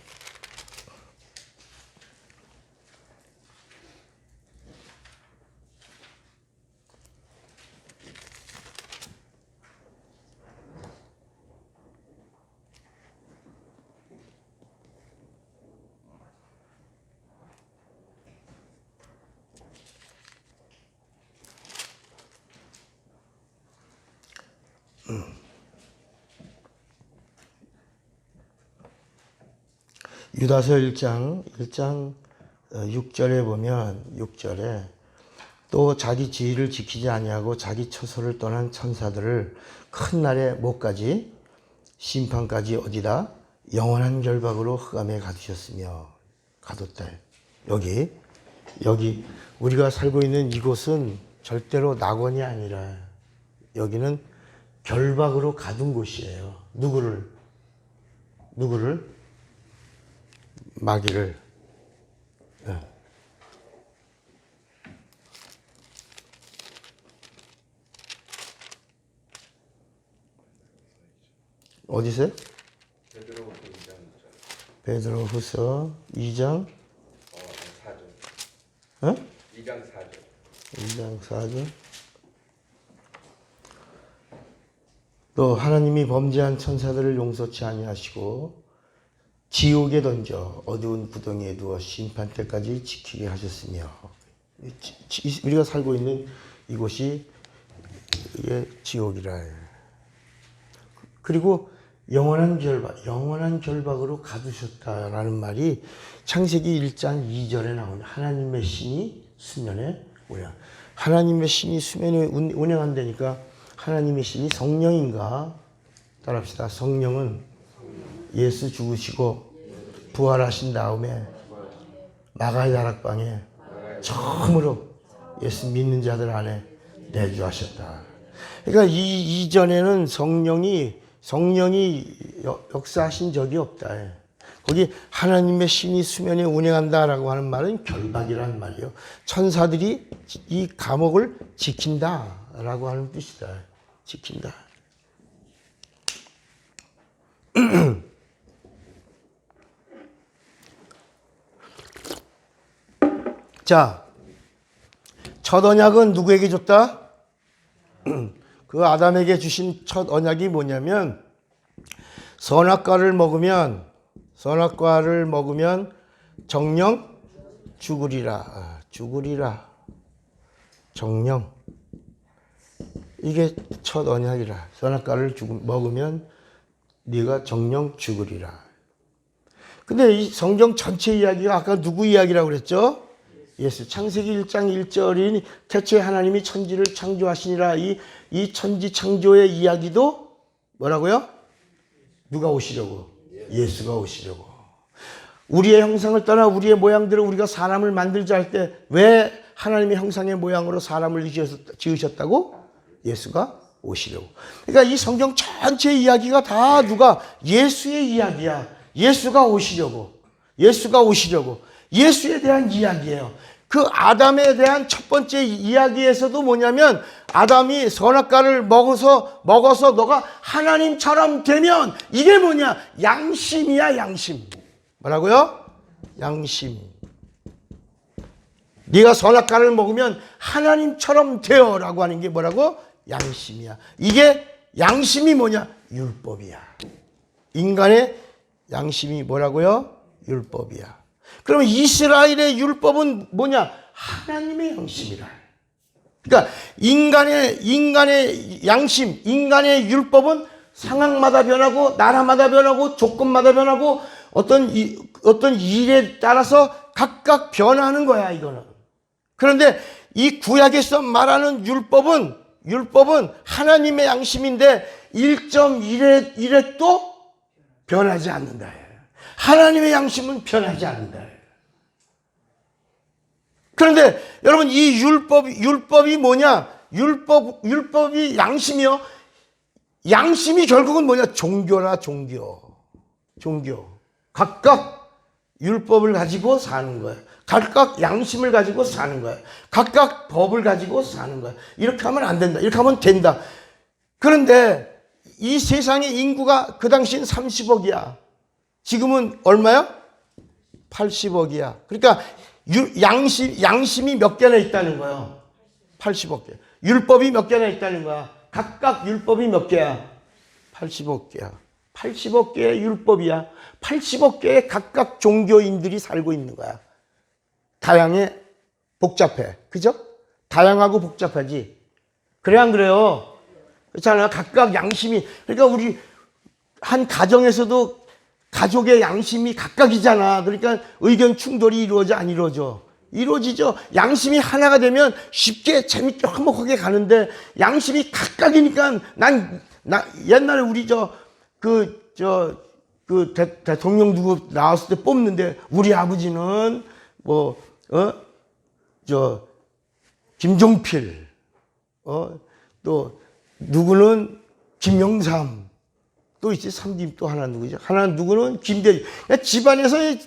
유다서 1장 6절에 보면 6절에 또 자기 지위를 지키지 아니하고 자기 처소를 떠난 천사들을 큰 날에 못까지 심판까지 어디다 영원한 결박으로 흑암에 가두셨으며 가뒀다. 여기 우리가 살고 있는 이곳은 절대로 낙원이 아니라 여기는 결박으로 가둔 곳이에요. 누구를? 마귀를. 어디서요? 베드로후서 2장 4절. 어? 2장 4절. 2장 4절. 또 하나님이 범죄한 천사들을 용서치 아니하시고 지옥에 던져 어두운 구덩이에 두어 심판 때까지 지키게 하셨으며 우리가 살고 있는 이곳이 이게 지옥이라. 그리고 영원한 결박으로 가두셨다라는 말이 창세기 1장 2절에 나오는 하나님의 신이 수면에 운행. 하나님의 신이 수면에 운행한다니까 하나님의 신이 성령인가? 따라합시다. 성령은 예수 죽으시고 부활하신 다음에 마가의 다락방에 처음으로 예수 믿는 자들 안에 내주하셨다. 그러니까 이전에는 성령이 역사하신 적이 없다. 거기 하나님의 신이 수면에 운행한다라고 하는 말은 결박이라는 말이에요. 천사들이 이 감옥을 지킨다라고 하는 뜻이다. 지킨다. 자, 첫 언약은 누구에게 줬다? 그 아담에게 주신 첫 언약이 뭐냐면 선악과를 먹으면 정령 죽으리라. 정령. 이게 첫 언약이라. 선악과를 먹으면 네가 정령 죽으리라. 근데 이 성경 전체 이야기가 아까 누구 이야기라고 그랬죠? 예수. 창세기 1장 1절인 태초에 하나님이 천지를 창조하시니라. 이 천지 창조의 이야기도 뭐라고요? 누가 오시려고? 예수가 오시려고. 우리의 형상을 떠나 우리의 모양대로 우리가 사람을 만들자 할 때 왜 하나님의 형상의 모양으로 사람을 지으셨다고? 예수가 오시려고. 그러니까 이 성경 전체 이야기가 다 누가? 예수의 이야기야. 예수가 오시려고. 예수에 대한 이야기예요. 그 아담에 대한 첫 번째 이야기에서도 뭐냐면 아담이 선악과를 먹어서 너가 하나님처럼 되면 이게 뭐냐? 양심이야, 양심. 뭐라고요? 양심. 네가 선악과를 먹으면 하나님처럼 되어라고 하는 게 뭐라고? 양심이야. 이게 양심이 뭐냐? 율법이야. 인간의 양심이 뭐라고요? 율법이야. 그러면 이스라엘의 율법은 뭐냐? 하나님의 양심이라. 그러니까 인간의 양심, 인간의 율법은 상황마다 변하고 나라마다 변하고 조건마다 변하고 어떤 일에 따라서 각각 변하는 거야, 이거는. 그런데 이 구약에서 말하는 율법은 하나님의 양심인데 1.1에 또 변하지 않는다. 하나님의 양심은 변하지 않는다. 그런데 여러분 이 율법이 뭐냐? 율법이 양심이요. 양심이 결국은 뭐냐? 종교라 종교. 각각 율법을 가지고 사는 거예요. 각각 양심을 가지고 사는 거예요. 각각 법을 가지고 사는 거예요. 이렇게 하면 안 된다. 이렇게 하면 된다. 그런데 이 세상의 인구가 그 당시엔 30억이야. 지금은 얼마야? 80억이야. 그러니까 양심이 몇 개나 있다는 거예요. 80억 개. 율법이 몇 개나 있다는 거야. 각각 율법이 몇 개야? 80억 개야. 80억 개의 율법이야. 80억 개의 각각 종교인들이 살고 있는 거야. 다양해, 복잡해. 그죠? 다양하고 복잡하지. 그래 안 그래요? 그렇잖아. 각각 양심이. 그러니까 우리 한 가정에서도 가족의 양심이 각각이잖아. 그러니까 의견 충돌이 이루어져 안 이루어져? 이루어지죠. 양심이 하나가 되면 쉽게 재밌게 화목하게 가는데 양심이 각각이니까 옛날에 우리 대통령 누구 나왔을 때 뽑는데 우리 아버지는 김종필, 또 누구는 김영삼, 또 있지, 삼김 또 하나 누구죠? 하나 누구는 김대중. 집안에서의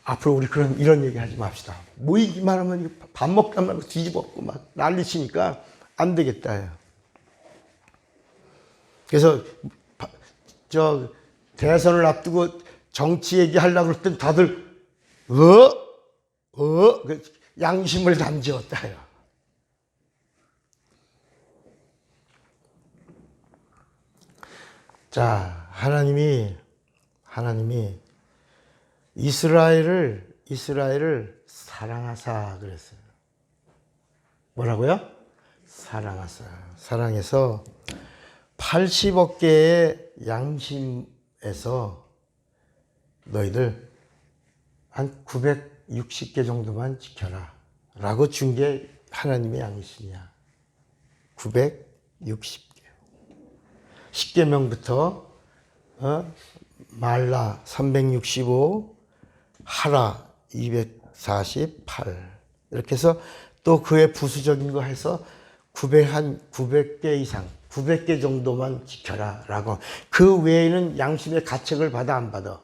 앞으로 우리 이런 얘기 하지 맙시다. 모이기만 하면 밥 먹다 말고 뒤집어엎고 막 난리치니까 안 되겠다. 그래서 대선을 앞두고 정치 얘기하려고 그럴 땐 다들 양심을 담지었다. 자, 하나님이 이스라엘을 사랑하사 그랬어요. 뭐라고요? 사랑하사. 사랑해서 80억 개의 양심에서 너희들 한 960개 정도만 지켜라 라고 준 게 하나님의 양심이야. 960개. 10계명부터 말라 365, 하라 248 이렇게 해서 또 그의 부수적인 거 해서 900개 이상 900개 정도만 지켜라 라고. 그 외에는 양심의 가책을 받아 안 받아?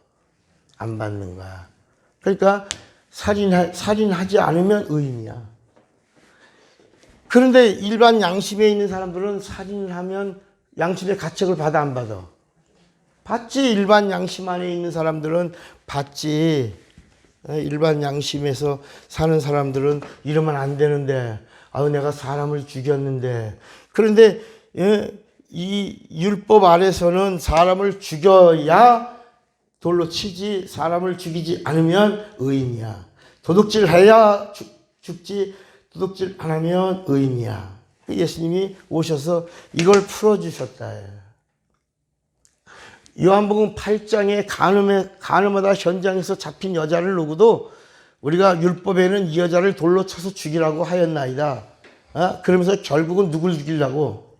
안 받는 거야. 그러니까 살인하지 않으면 의인이야. 그런데 일반 양심에 있는 사람들은 살인을 하면 양심의 가책을 받아 안 받아? 받지. 일반 양심 안에 있는 사람들은 받지. 일반 양심에서 사는 사람들은 이러면 안 되는데, 내가 사람을 죽였는데. 그런데 이 율법 아래서는 사람을 죽여야 돌로 치지, 사람을 죽이지 않으면 의인이야. 도둑질해야 죽지, 도둑질 안 하면 의인이야. 예수님이 오셔서 이걸 풀어주셨다. 요한복음 8장에 간음하다 현장에서 잡힌 여자를 놓고도 우리가 율법에는 이 여자를 돌로 쳐서 죽이라고 하였나이다. 그러면서 결국은 누굴 죽이려고?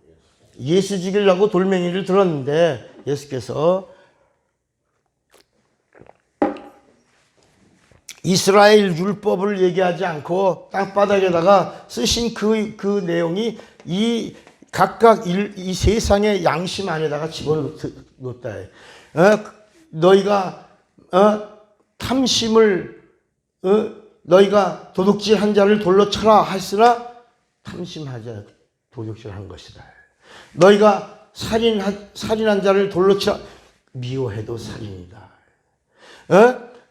예수 죽이려고 돌멩이를 들었는데 예수께서 이스라엘 율법을 얘기하지 않고 땅바닥에다가 쓰신 그 내용이 이 각각 이 세상의 양심 안에다가 집어넣었다. 너희가 탐심을 너희가 도둑질 한 자를 돌로 쳐라 했으나 탐심하자 도둑질한 것이다. 너희가 살인한 자를 돌로 치라 미워해도 살인이다.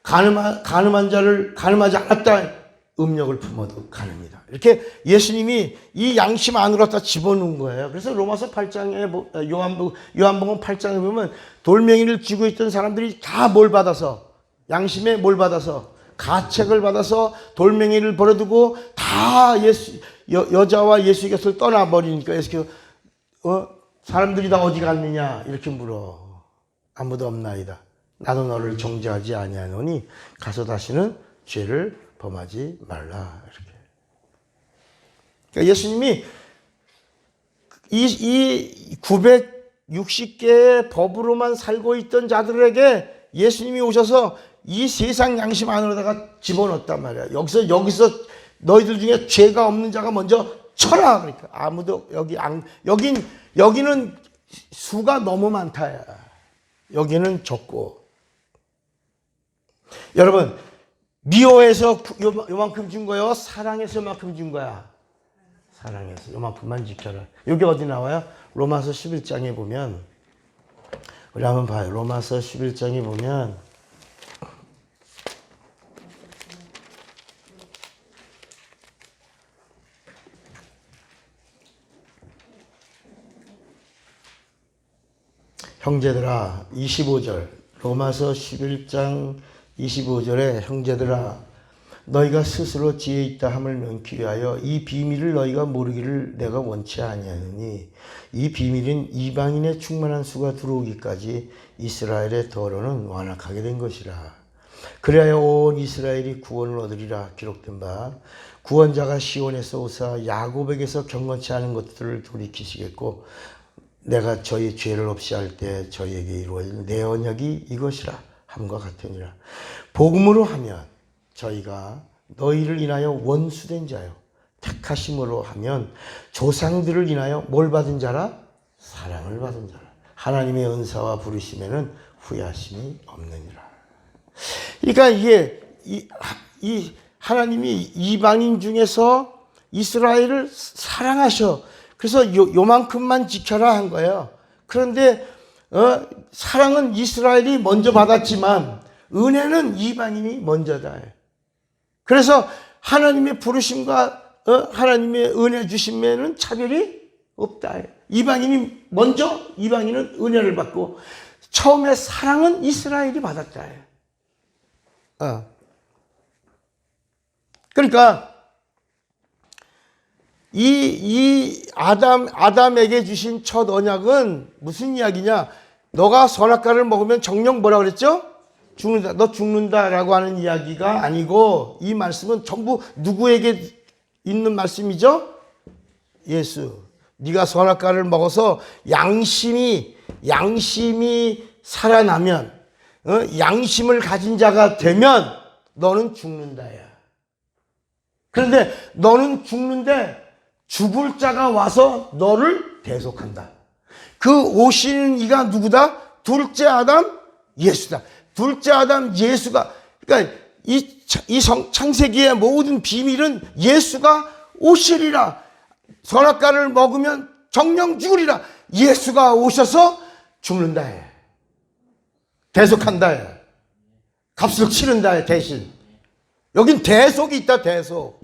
간음한 자를 간음하지 않았다. 음력을 품어도 간음이다. 이렇게 예수님이 이 양심 안으로 다 집어넣은 거예요. 그래서 로마서 8장에 요한복음 8장에 보면 돌멩이를 쥐고 있던 사람들이 다 뭘 받아서 양심에 뭘 받아서 가책을 받아서 돌멩이를 버려두고 다 여자와 예수 곁을 떠나버리니까 예수께서 사람들이 다 어디 갔느냐 이렇게 물어. 아무도 없나이다. 나도 너를 정죄하지 아니하노니 가서 다시는 죄를 범하지 말라. 이렇게. 그러니까 예수님이 이 960개의 법으로만 살고 있던 자들에게 예수님이 오셔서 이 세상 양심 안으로다가 집어넣었단 말이야. 여기서 너희들 중에 죄가 없는 자가 먼저 쳐라. 그러니까 아무도 여기는 수가 너무 많다야. 여기는 적고. 여러분, 미워해서 요만큼 준 거요? 사랑해서 요만큼 준 거야? 사랑해서 요만큼만 지켜라. 여기 어디 나와요? 로마서 11장에 보면, 우리 한번 봐요. 로마서 11장에 보면, 형제들아, 25절, 로마서 11장 25절에 형제들아, 너희가 스스로 지혜 있다 함을 명키 위하여 이 비밀을 너희가 모르기를 내가 원치 아니하느니 이 비밀은 이방인의 충만한 수가 들어오기까지 이스라엘의 더러는 완악하게 된 것이라. 그리하여 온 이스라엘이 구원을 얻으리라. 기록된 바 구원자가 시온에서 오사 야곱에게서 경건치 않은 것들을 돌이키시겠고 내가 저희 죄를 없이 할 때 저희에게 이루어질 내 언약이 이것이라 함과 같으니라. 복음으로 하면 저희가 너희를 인하여 원수된 자요 택하심으로 하면 조상들을 인하여 뭘 받은 자라? 사랑을 받은 자라. 하나님의 은사와 부르심에는 후회하심이 없느니라. 그러니까 이게 이 하나님이 이방인 중에서 이스라엘을 사랑하셔. 그래서 요만큼만 지켜라 한 거예요. 그런데 사랑은 이스라엘이 먼저 받았지만 은혜는 이방인이 먼저다. 그래서 하나님의 부르심과 하나님의 은혜 주심에는 차별이 없다. 이방인이 먼저 이방인은 은혜를 받고 처음에 사랑은 이스라엘이 받았다. 그러니까 이 아담에게 주신 첫 언약은 무슨 이야기냐? 너가 선악과를 먹으면 정령 뭐라 그랬죠? 죽는다. 너 죽는다라고 하는 이야기가 아니고 이 말씀은 전부 누구에게 있는 말씀이죠? 예수. 네가 선악과를 먹어서 양심이 살아나면 양심을 가진 자가 되면 너는 죽는다야. 그런데 너는 죽는데 죽을 자가 와서 너를 대속한다. 그 오시는 이가 누구다? 둘째 아담 예수다. 둘째 아담 예수가, 그러니까 이 창세기의 모든 비밀은 예수가 오시리라. 선악과를 먹으면 정령 죽으리라. 예수가 오셔서 죽는다. 대속한다. 값을 치른다. 대신. 여긴 대속이 있다. 대속.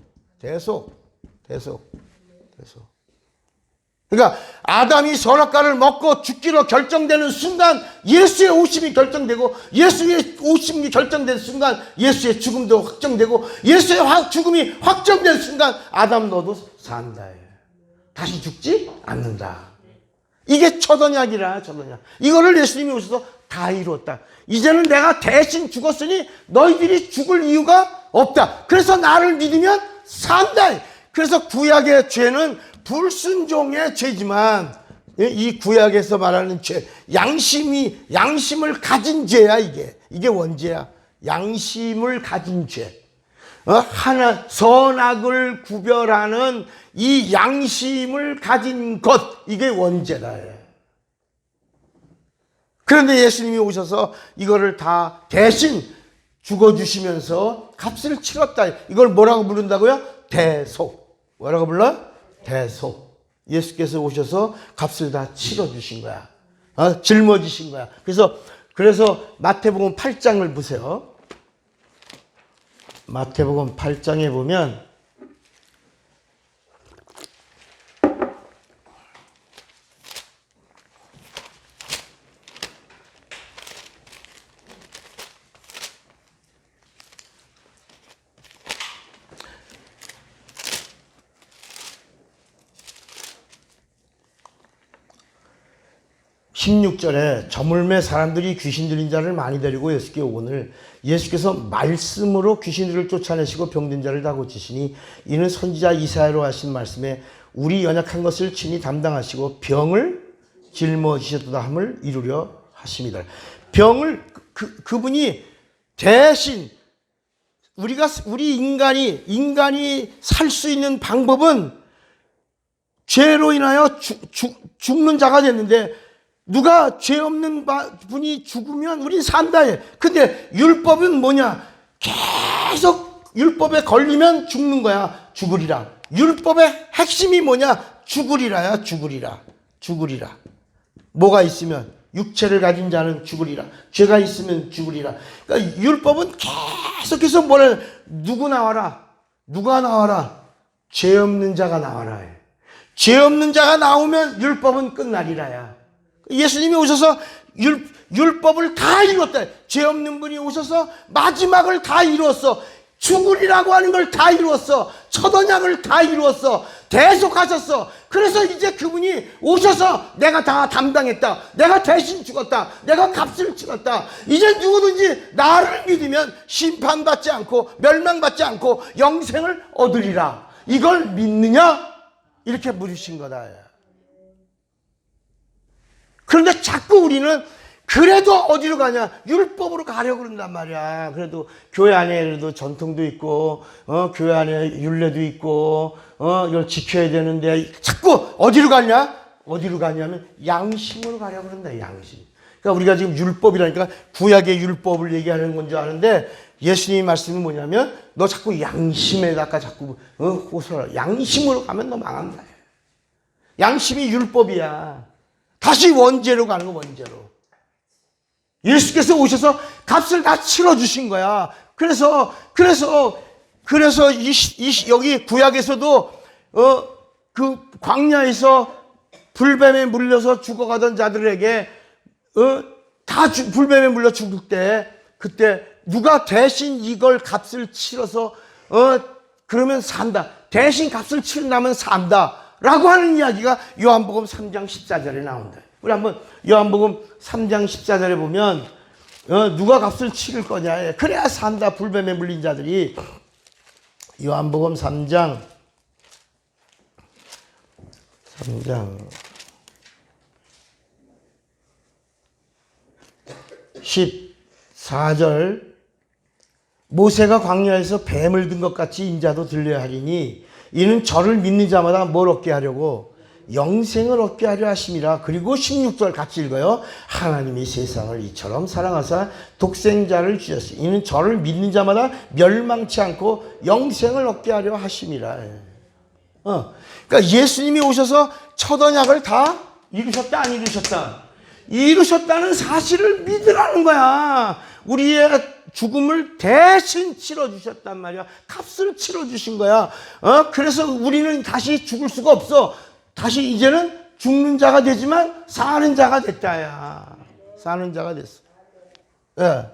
그러니까 아담이 선악과를 먹고 죽기로 결정되는 순간 예수의 오심이 결정되고 예수의 오심이 결정된 순간 예수의 죽음도 확정되고 예수의 죽음이 확정된 순간 아담 너도 산다. 다시 죽지 않는다. 이게 첫 언약이라. 첫 언약. 이거를 예수님이 오셔서 다 이루었다. 이제는 내가 대신 죽었으니 너희들이 죽을 이유가 없다. 그래서 나를 믿으면 산다. 그래서 구약의 죄는 불순종의 죄지만 이 구약에서 말하는 죄, 양심을 가진 죄야. 이게 원죄야. 양심을 가진 죄. 선악을 구별하는 이 양심을 가진 것, 이게 원죄다. 그런데 예수님이 오셔서 이거를 다 대신 죽어주시면서 값을 치렀다. 이걸 뭐라고 부른다고요? 대속. 뭐라고 불러? 대속. 예수께서 오셔서 값을 다 치러주신 거야. 짊어지신 거야. 그래서 마태복음 8장을 보세요. 마태복음 8장에 보면 16절에 저물매 사람들이 귀신 들린 자를 많이 데리고 예수께 오늘 예수께서 말씀으로 귀신들을 쫓아내시고 병든 자를 다 고치시니 이는 선지자 이사야로 하신 말씀에 우리 연약한 것을 친히 담당하시고 병을 짊어지셨도다 함을 이루려 하십니다. 병을 그분이 대신 우리 인간이 살 수 있는 방법은 죄로 인하여 죽는 자가 됐는데, 누가 죄 없는 분이 죽으면 우린 산다 해. 근데 율법은 뭐냐? 계속 율법에 걸리면 죽는 거야. 죽으리라. 율법의 핵심이 뭐냐? 죽으리라야. 죽으리라. 뭐가 있으면, 육체를 가진 자는 죽으리라. 죄가 있으면 죽으리라. 그러니까 율법은 계속해서 뭐래? 누가 나와라? 죄 없는 자가 나와라. 죄 없는 자가 나오면 율법은 끝나리라야. 예수님이 오셔서 율법을 다 이뤘다. 죄 없는 분이 오셔서 마지막을 다 이루었어. 죽으리라고 하는 걸 다 이루었어. 첫 언약을 다 이루었어. 대속하셨어. 그래서 이제 그분이 오셔서 내가 다 담당했다. 내가 대신 죽었다. 내가 값을 치렀다. 이제 누구든지 나를 믿으면 심판받지 않고 멸망받지 않고 영생을 얻으리라. 이걸 믿느냐? 이렇게 물으신 거다. 그런데 자꾸 우리는 그래도 어디로 가냐? 율법으로 가려고 그런단 말이야. 그래도 교회 안에 그래도 전통도 있고, 교회 안에 율례도 있고, 이걸 지켜야 되는데, 자꾸 어디로 가냐면 양심으로 가려고 그런다, 양심. 그러니까 우리가 지금 율법이라니까 구약의 율법을 얘기하는 건 줄 아는데, 예수님의 말씀은 뭐냐면, 너 자꾸 양심에다가 자꾸, 호소하라. 양심으로 가면 너 망한다. 양심이 율법이야. 다시 원죄로 가는 거, 원죄로. 예수께서 오셔서 값을 다 치러주신 거야. 그래서 여기 구약에서도, 그 광야에서 불뱀에 물려서 죽어가던 자들에게, 불뱀에 물려 죽을 때, 그때 누가 대신 이걸 값을 치러서, 그러면 산다. 대신 값을 치른다면 산다. 라고 하는 이야기가 요한복음 3장 14절에 나온다. 우리 한번 요한복음 3장 14절에 보면 누가 값을 치를 거냐. 그래야 산다. 불뱀에 물린 자들이. 요한복음 3장 14절 모세가 광야에서 뱀을 든 것 같이 인자도 들려야 하리니 이는 저를 믿는 자마다 뭘 얻게 하려고? 영생을 얻게 하려 하심이라. 그리고 16절 같이 읽어요. 하나님이 세상을 이처럼 사랑하사 독생자를 주셨으니 이는 저를 믿는 자마다 멸망치 않고 영생을 얻게 하려 하심이라. 그러니까 예수님이 오셔서 첫 언약을 다 이루셨다, 안 이루셨다? 이루셨다는 사실을 믿으라는 거야. 우리의 죽음을 대신 치러주셨단 말이야. 값을 치러주신 거야. 그래서 우리는 다시 죽을 수가 없어. 다시 이제는 죽는 자가 되지만 사는 자가 됐다야. 사는 자가 됐어. 예.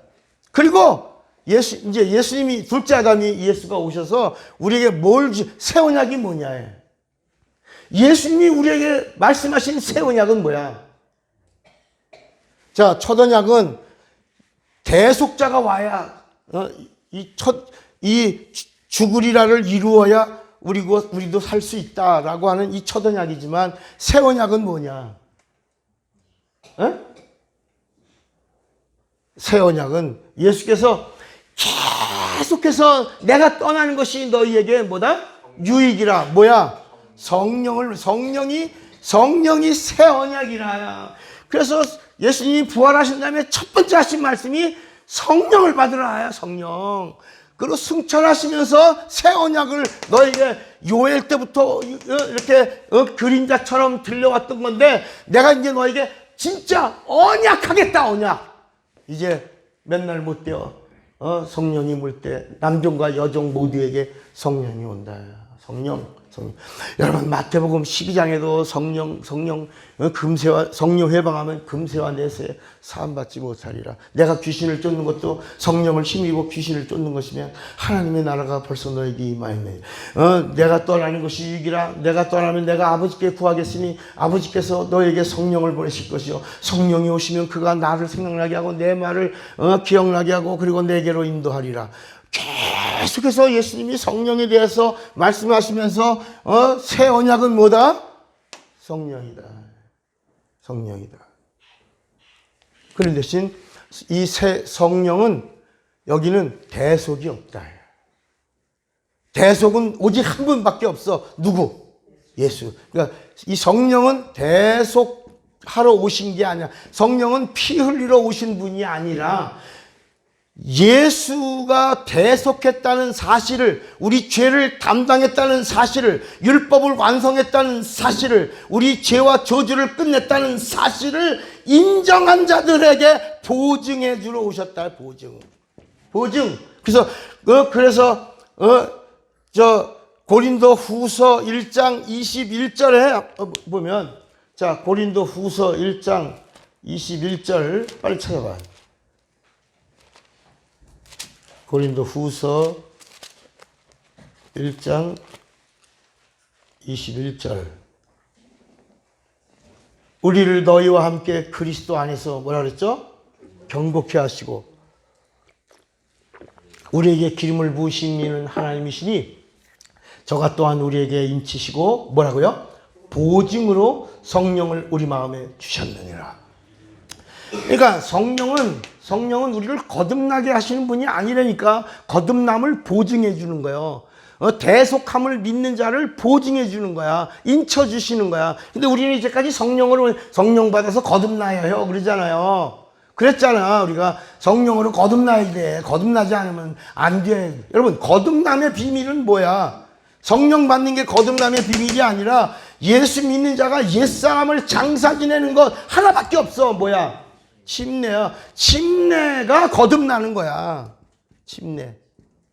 그리고 이제 예수님이 둘째 아담이 예수가 오셔서 우리에게 새 언약이 뭐냐? 예수님이 우리에게 말씀하신 새 언약은 뭐야? 자, 첫 언약은 대속자가 와야 이 죽으리라를 이루어야 우리도 살 수 있다라고 하는 이 첫 언약이지만 새 언약은 뭐냐? 새 언약은 예수께서 계속해서 내가 떠나는 것이 너희에게 뭐다? 유익이라. 뭐야? 성령이 새 언약이라. 그래서 예수님이 부활하신 다음에 첫 번째 하신 말씀이 성령을 받으라. 성령. 그리고 승천하시면서 새 언약을 너에게 요엘 때부터 이렇게 그림자처럼 들려왔던 건데 내가 이제 너에게 진짜 언약하겠다. 언약. 이제 맨날 못 되어 성령이 물 때 남종과 여종 모두에게 성령이 온다. 성령. 여러분 마태복음 12장에도 성령 금세와 성령 회방하면 금세와 내세 사함받지 못하리라. 내가 귀신을 쫓는 것도 성령을 힘입고 귀신을 쫓는 것이면 하나님의 나라가 벌써 너에게 임하였네. 내가 떠나는 것이 유익이라. 내가 떠나면 내가 아버지께 구하겠으니 아버지께서 너에게 성령을 보내실 것이요 성령이 오시면 그가 나를 생각나게 하고 내 말을 기억나게 하고 그리고 내게로 인도하리라. 계속해서 예수님이 성령에 대해서 말씀하시면서 새 언약은 뭐다? 성령이다. 그런 대신 이 새 성령은 여기는 대속이 없다. 대속은 오직 한 분밖에 없어. 누구? 예수. 그러니까 이 성령은 대속하러 오신 게 아니야. 성령은 피 흘리러 오신 분이 아니라 예수가 대속했다는 사실을, 우리 죄를 담당했다는 사실을, 율법을 완성했다는 사실을, 우리 죄와 저주를 끝냈다는 사실을 인정한 자들에게 보증해 주러 오셨다. 보증. 그래서 고린도 후서 1장 21절에 보면, 자, 고린도 후서 1장 21절 빨리 찾아봐. 고린도 후서 1장 21절. 우리를 너희와 함께 그리스도 안에서 뭐라 그랬죠? 경고케 하시고 우리에게 기름을 부으신 이는 하나님이시니 저가 또한 우리에게 인치시고 뭐라고요? 보증으로 성령을 우리 마음에 주셨느니라. 그러니까 성령은 우리를 거듭나게 하시는 분이 아니라니까. 거듭남을 보증해 주는 거예요. 대속함을 믿는 자를 보증해 주는 거야. 인쳐 주시는 거야. 근데 우리는 이제까지 성령 받아서 거듭나야 해요 그러잖아요. 그랬잖아. 우리가 성령으로 거듭나야 돼. 거듭나지 않으면 안 돼. 여러분, 거듭남의 비밀은 뭐야? 성령 받는 게 거듭남의 비밀이 아니라 예수 믿는 자가 옛사람을 장사 지내는 것 하나밖에 없어. 뭐야? 침례야. 침례가 거듭나는 거야. 침례.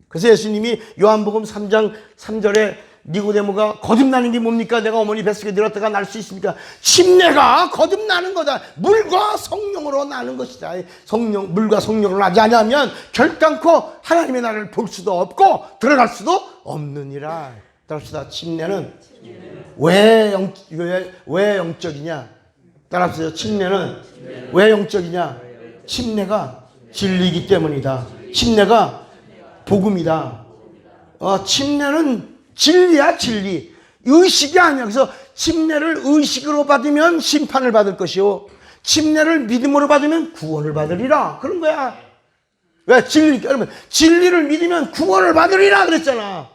그래서 예수님이 요한복음 3장 3절에 니고데모가 거듭나는 게 뭡니까? 내가 어머니 뱃속에 들었다가 날 수 있습니까? 침례가 거듭나는 거다. 물과 성령으로 나는 것이다. 물과 성령으로 나지 않으면 결단코 하나님의 나라를 볼 수도 없고 들어갈 수도 없느니라. 따라합시다. 침례는 왜 영적이냐? 따라합시다. 침례는 왜 영적이냐? 침례가 진리이기 때문이다. 침례가 복음이다. 침례는 진리야, 진리. 의식이 아니야. 그래서 침례를 의식으로 받으면 심판을 받을 것이요, 침례를 믿음으로 받으면 구원을 받으리라. 그런 거야. 왜? 진리니까. 여러분, 진리를 믿으면 구원을 받으리라 그랬잖아.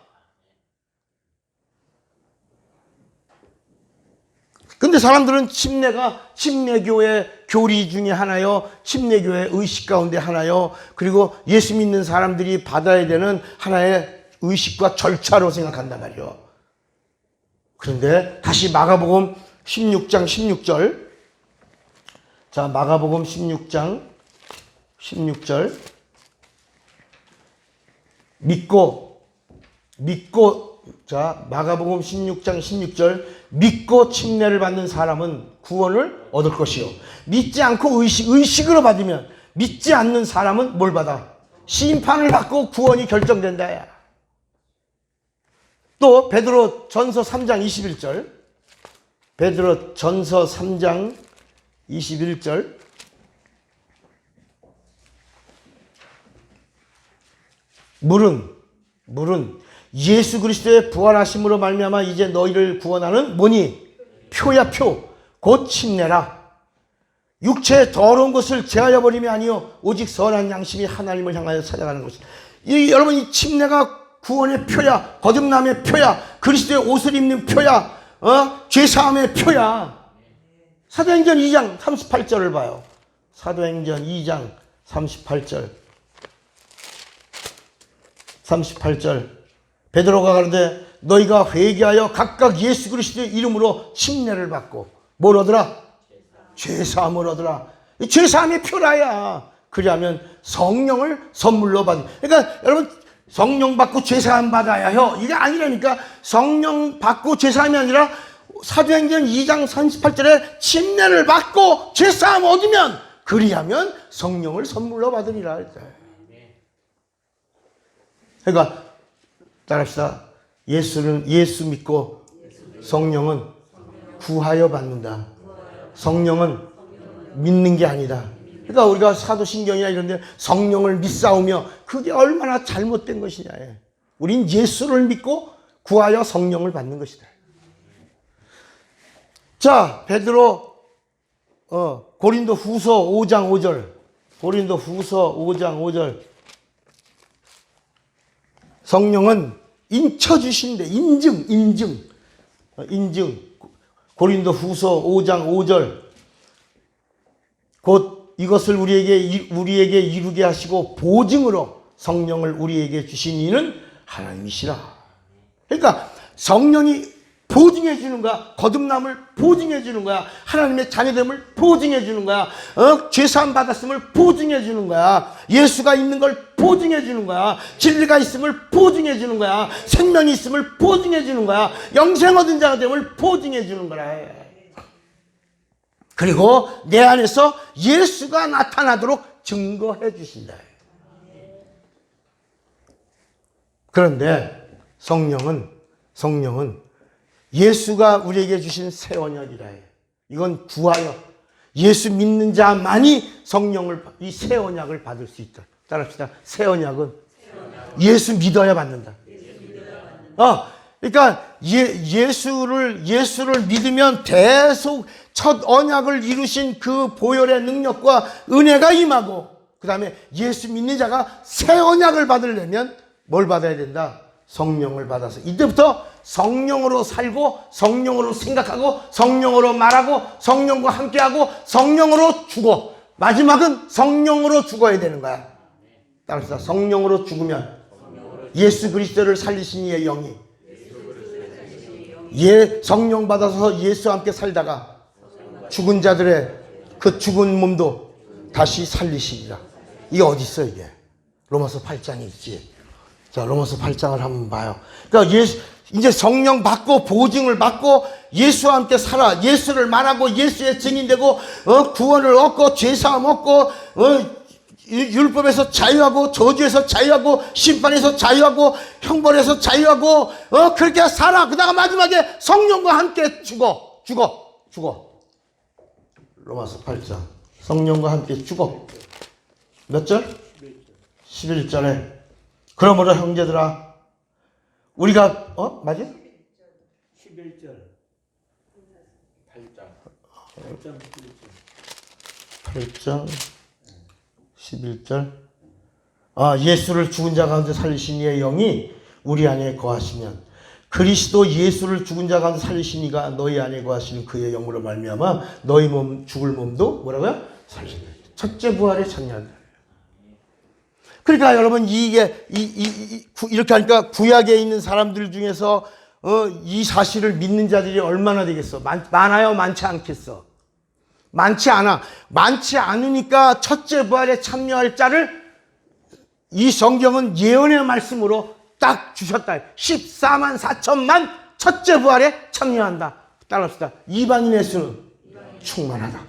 근데 사람들은 침례교의 교리 중에 하나요, 침례교의 의식 가운데 하나요, 그리고 예수 믿는 사람들이 받아야 되는 하나의 의식과 절차로 생각한단 말이에요. 그런데 다시 마가복음 16장 16절. 자, 마가복음 16장 16절. 믿고, 자, 마가복음 16장 16절. 믿고 침례를 받는 사람은 구원을 얻을 것이요, 믿지 않고 의식으로 받으면, 믿지 않는 사람은 뭘 받아? 심판을 받고 구원이 결정된다. 또 베드로 전서 3장 21절. 베드로 전서 3장 21절. 물은 예수 그리스도의 부활하심으로 말미암아 이제 너희를 구원하는 뭐니? 표야, 표. 곧 침례라. 육체의 더러운 것을 제하여 버림이 아니요 오직 선한 양심이 하나님을 향하여 찾아가는 것이다. 여러분, 이 침례가 구원의 표야, 거듭남의 표야, 그리스도의 옷을 입는 표야, 죄사함의 표야. 사도행전 2장 38절을 봐요. 사도행전 2장 38절. 베드로가 가로되 너희가 회개하여 각각 예수 그리스도의 이름으로 침례를 받고 뭘 얻으라? 죄사함을 얻으라. 죄사함의 표라야. 그리하면 성령을 선물로 받는. 그러니까 여러분, 성령 받고 죄사함 받아야 해요. 이게 아니라니까. 성령 받고 죄사함이 아니라 사도행전 2장 38절에 침례를 받고 죄사함 얻으면, 그리하면 성령을 선물로 받으리라. 그러니까 따라합시다. 예수 믿고 성령은 구하여 받는다. 성령은 믿는 게 아니다. 그러니까 우리가 사도신경이나 이런 데 성령을 믿사오며, 그게 얼마나 잘못된 것이냐. 우린 예수를 믿고 구하여 성령을 받는 것이다. 자, 베드로 고린도 후서 5장 5절. 고린도 후서 5장 5절. 성령은 인쳐주신대. 인증. 고린도 후서 5장 5절. 곧 이것을 우리에게 이루게 하시고 보증으로 성령을 우리에게 주신 이는 하나님이시라. 그러니까 성령이 보증해 주는 거야. 거듭남을 보증해 주는 거야. 하나님의 자녀됨을 보증해 주는 거야. 죄사함 받았음을 보증해 주는 거야. 예수가 있는 걸 보증해 주는 거야. 진리가 있음을 보증해 주는 거야. 생명이 있음을 보증해 주는 거야. 영생 얻은 자가 됨을 보증해 주는 거라. 그리고 내 안에서 예수가 나타나도록 증거해 주신다. 그런데 성령은 예수가 우리에게 주신 새 언약이라 해요. 이건 구하여 예수 믿는 자만이 이 새 언약을 받을 수 있다. 따라합시다. 새 언약은 예수 믿어야 받는다. 그러니까 예수를 믿으면 계속 첫 언약을 이루신 그 보혈의 능력과 은혜가 임하고, 그 다음에 예수 믿는 자가 새 언약을 받으려면 뭘 받아야 된다? 성령을 받아서 이때부터 성령으로 살고, 성령으로 생각하고, 성령으로 말하고, 성령과 함께하고, 성령으로 죽어. 마지막은 성령으로 죽어야 되는 거야. 따라서 성령으로 죽으면 예수 그리스도를 살리신 이의 영이 성령 받아서 예수와 함께 살다가 죽은 자들의 그 죽은 몸도 다시 살리시리라. 이게 어디 있어 이게? 로마서 8장에 있지. 자, 로마서 8장을 한번 봐요. 그러니까 이제 성령 받고 보증을 받고 예수와 함께 살아. 예수를 말하고 예수의 증인되고 구원을 얻고 죄사함 얻고 율법에서 자유하고 저주에서 자유하고 심판에서 자유하고 형벌에서 자유하고 그렇게 살아. 그다가 마지막에 성령과 함께 죽어. 로마서 8장. 성령과 함께 죽어. 몇 절? 11절에 그러므로 형제들아 우리가 맞아? 11절 8장 11절 예수를 죽은 자 가운데 살리신 이의 영이 우리 안에 거하시면 그리스도 예수를 죽은 자 가운데 살리신 이가 너희 안에 거하시는 그의 영으로 말미암아 너희 몸 죽을 몸도 뭐라고요? 살리신다. 첫째 부활에 참여한다. 그러니까 여러분 이게 이렇게 하니까 구약에 있는 사람들 중에서 이 사실을 믿는 자들이 얼마나 되겠어? 많아요? 많지 않겠어? 많지 않아. 많지 않으니까 첫째 부활에 참여할 자를 이 성경은 예언의 말씀으로 딱 주셨다. 14만 4천만 첫째 부활에 참여한다. 따라합시다. 이방인의 수는 충만하다.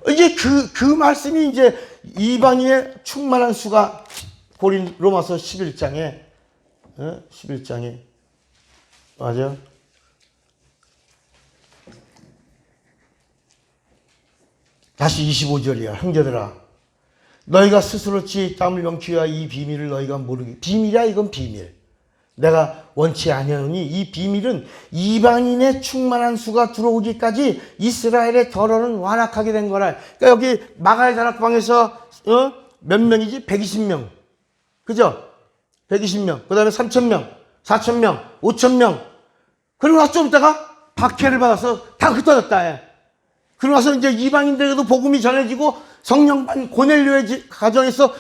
이제 그 말씀이 이제 이방인의 충만한 수가 로마서 11장에 맞아. 다시 25절이야. 형제들아 너희가 스스로 지혜 땀을 명키와 이 비밀을 너희가 모르기. 비밀이야. 이건 비밀. 내가 원치 아니하노니 이 비밀은 이방인의 충만한 수가 들어오기까지 이스라엘의 덜어는 완악하게 된 거라. 그러니까 여기 마가의 다락방에서 몇 명이지? 120명. 그죠? 120명. 그 다음에 3,000명, 4,000명, 5,000명. 그러고 나서 좀 있다가 박해를 받아서 다 흩어졌다. 그러고 나서 이제 이방인들에게도 복음이 전해지고 성령 받는 고넬료의 가정에서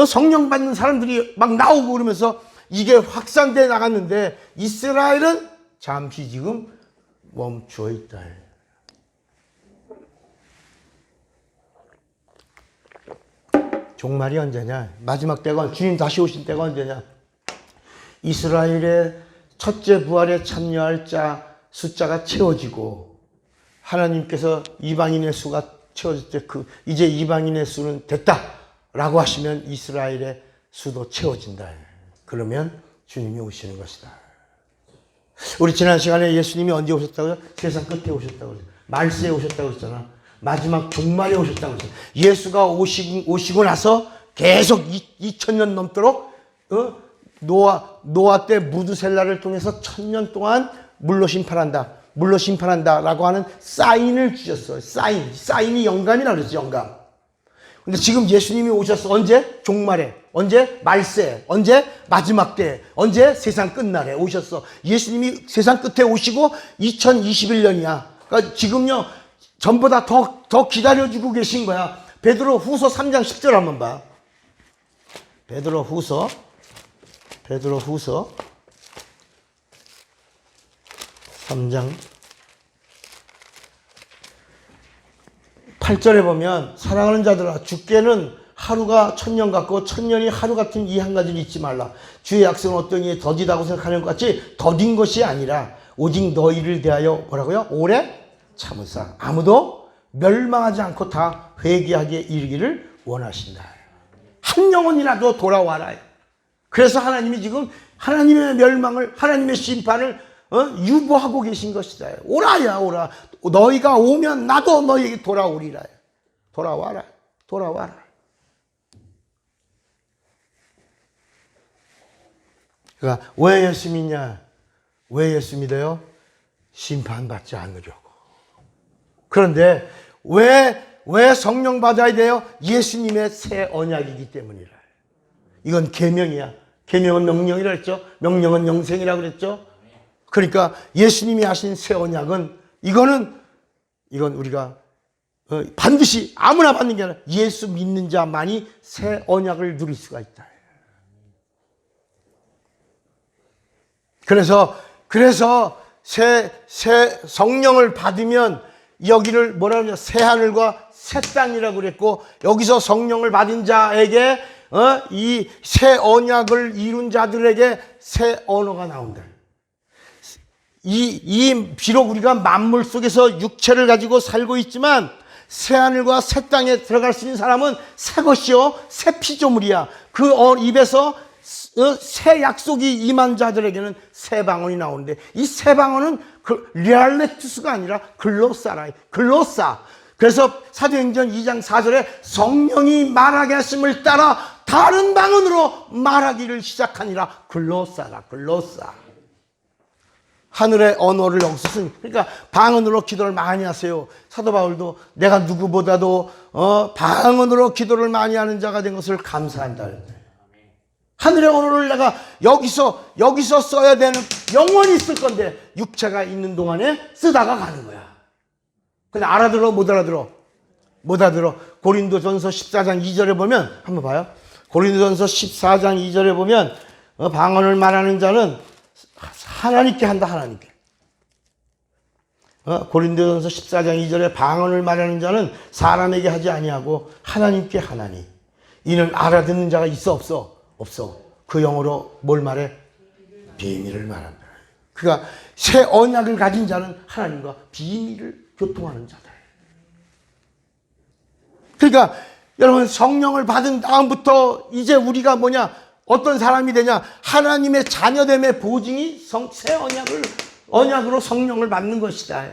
성령 받는 사람들이 막 나오고 그러면서 이게 확산돼 나갔는데 이스라엘은 잠시 지금 멈춰 있다. 종말이 언제냐? 마지막 때가 주님 다시 오신 때가 언제냐? 이스라엘의 첫째 부활에 참여할 자 숫자가 채워지고 하나님께서 이방인의 수가 채워질 때 이제 이방인의 수는 됐다라고 하시면 이스라엘의 수도 채워진다. 그러면 주님이 오시는 것이다. 우리 지난 시간에 예수님이 언제 오셨다고요? 세상 끝에 오셨다고 그랬어요. 말세에 오셨다고 했잖아. 마지막 종말에 오셨다고 했어요. 예수가 오시고 나서 계속 2000년 넘도록 노아 때 무드셀라를 통해서 1000년 동안 물로 심판한다라고 하는 사인을 주셨어요. 사인이 영감이라고 그랬죠. 영감. 근데 지금 예수님이 오셨어. 언제? 종말에. 언제? 말세. 언제? 마지막 때. 언제? 세상 끝날에 오셨어. 예수님이 세상 끝에 오시고 2021년이야. 그러니까 지금요, 전보다 더 기다려주고 계신 거야. 베드로 후서 3장 10절 한번 봐. 베드로 후서 3장 8절에 보면 사랑하는 자들아 주께는 하루가 천년 같고 천년이 하루 같은 이 한 가지를 잊지 말라. 주의 약속은 어떤 이에 더디다고 생각하는 것 같이 더딘 것이 아니라 오직 너희를 대하여 뭐라고요? 오래 참으사 아무도 멸망하지 않고 다 회개하게 이르기를 원하신다. 한 영혼이라도 돌아와라. 그래서 하나님이 지금 하나님의 멸망을 하나님의 심판을 유보하고 계신 것이다. 오라야 오라. 너희가 오면 나도 너희에게 돌아오리라. 돌아와라. 그러니까 왜 예수 믿냐? 왜 예수 믿어요? 심판받지 않으려고. 그런데 왜 성령 받아야 돼요? 예수님의 새 언약이기 때문이라. 이건 계명이야. 계명은 명령이라 했죠. 명령은 영생이라 그랬죠. 그러니까 예수님이 하신 새 언약은 이건 우리가 반드시 아무나 받는 게 아니라 예수 믿는 자만이 새 언약을 누릴 수가 있다. 그래서 새 성령을 받으면 여기를 뭐라고 하냐? 새 하늘과 새 땅이라고 그랬고, 여기서 성령을 받은 자에게 이 새 언약을 이룬 자들에게 새 언어가 나온다. 비록 우리가 만물 속에서 육체를 가지고 살고 있지만 새 하늘과 새 땅에 들어갈 수 있는 사람은 새 것이요 새 피조물이야. 그 입에서 새 약속이 임한 자들에게는 새 방언이 나오는데, 이 새 방언은 리알레투스가 아니라 글로사라. 그래서 사도행전 2장 4절에 성령이 말하게 하심을 따라 다른 방언으로 말하기를 시작하니라. 글로사. 하늘의 언어를 여기서 쓴. 그러니까 방언으로 기도를 많이 하세요. 사도 바울도 내가 누구보다도 방언으로 기도를 많이 하는 자가 된 것을 감사한다. 하늘의 언어를 내가 여기서 써야 되는, 영원히 쓸 건데 육체가 있는 동안에 쓰다가 가는 거야. 근데 알아들어? 못 알아들어? 고린도전서 14장 2절에 보면 한번 봐요. 고린도전서 14장 2절에 보면 방언을 말하는 자는 하나님께 한다. 하나님께. 고린도전서 14장 2절에 방언을 말하는 자는 사람에게 하지 아니하고 하나님께 하나니. 이는 알아듣는 자가 있어 없어. 그 영어로 뭘 말해? 비밀을 말한다. 그러니까 새 언약을 가진 자는 하나님과 비밀을 교통하는 자다. 그러니까 여러분, 성령을 받은 다음부터 이제 우리가 어떤 사람이 되냐? 하나님의 자녀됨의 보증이 새 언약으로 성령을 받는 것이다.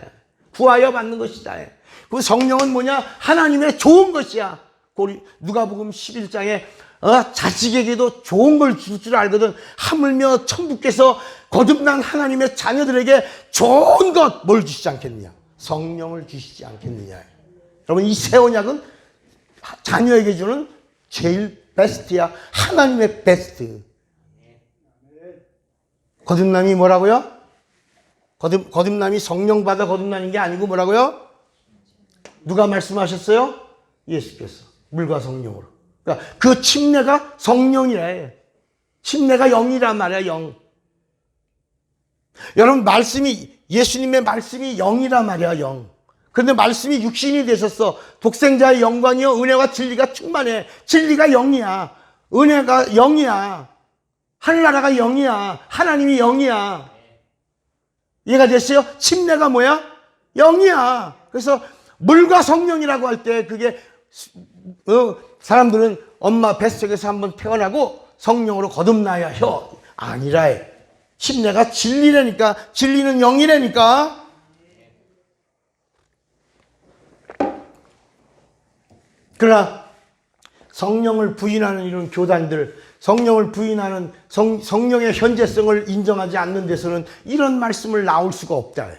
구하여 받는 것이다. 그 성령은 뭐냐? 하나님의 좋은 것이야. 누가복음 11장에 자식에게도 좋은 걸 줄 줄 알거든. 하물며 천국께서 거듭난 하나님의 자녀들에게 좋은 것 뭘 주시지 않겠느냐? 성령을 주시지 않겠느냐? 여러분, 이 새 언약은 자녀에게 주는 제일 베스트야. 하나님의 베스트. 거듭남이 뭐라고요? 거듭남이 성령 받아 거듭나는 게 아니고 뭐라고요? 누가 말씀하셨어요? 예수께서. 물과 성령으로. 그러니까 그 침례가 성령이라 해. 침례가 영이란 말이야, 영. 여러분, 예수님의 말씀이 영이란 말이야, 영. 그런데 말씀이 육신이 되셨어. 독생자의 영광이요 은혜와 진리가 충만해. 진리가 영이야. 은혜가 영이야. 하늘나라가 영이야. 하나님이 영이야. 이해가 됐어요? 침례가 뭐야? 영이야. 그래서 물과 성령이라고 할 때 그게 사람들은 엄마 뱃속에서 한번 태어나고 성령으로 거듭나야 해. 아니라 해. 침례가 진리라니까. 진리는 영이라니까. 그러나 성령을 부인하는 이런 교단들, 성령을 부인하는 성령의 현재성을 인정하지 않는 데서는 이런 말씀을 나올 수가 없다.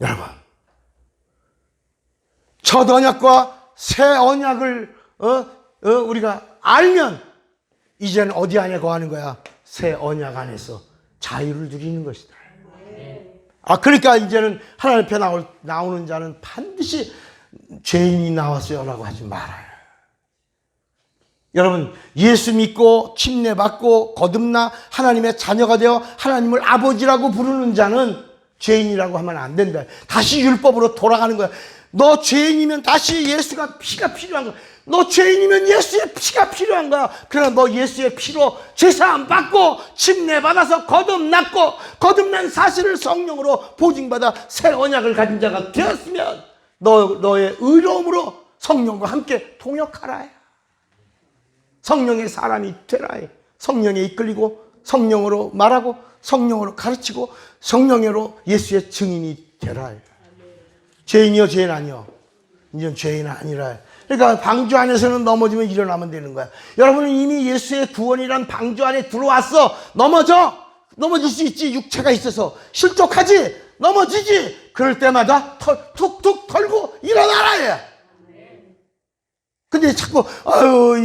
여러분, 첫 언약과 새 언약을 우리가 알면 이제는 어디 안에 거하는 거야? 새 언약 안에서 자유를 누리는 것이다. 그러니까 이제는 하나님 앞에 나오는 자는 반드시 죄인이 나왔어요라고 하지 말아요. 여러분, 예수 믿고 침례받고 거듭나 하나님의 자녀가 되어 하나님을 아버지라고 부르는 자는 죄인이라고 하면 안 된다. 다시 율법으로 돌아가는 거야. 너 죄인이면 다시 예수가 피가 필요한 거야. 너 죄인이면 예수의 피가 필요한 거야. 그러나 너 예수의 피로 죄사함 받고 침례받아서 거듭났고 거듭난 사실을 성령으로 보증받아 새 언약을 가진 자가 되었으면 너의 의로움으로 성령과 함께 통역하라. 성령의 사람이 되라. 성령에 이끌리고 성령으로 말하고 성령으로 가르치고 성령으로 예수의 증인이 되라. 죄인이요 죄인 아니요. 이제는 죄인 아니라. 그러니까 방주 안에서는 넘어지면 일어나면 되는 거야. 여러분은 이미 예수의 구원이란 방주 안에 들어왔어. 넘어질 수 있지. 육체가 있어서 실족하지. 넘어지지. 그럴 때마다 툭툭 털고 일어나라. 근데 자꾸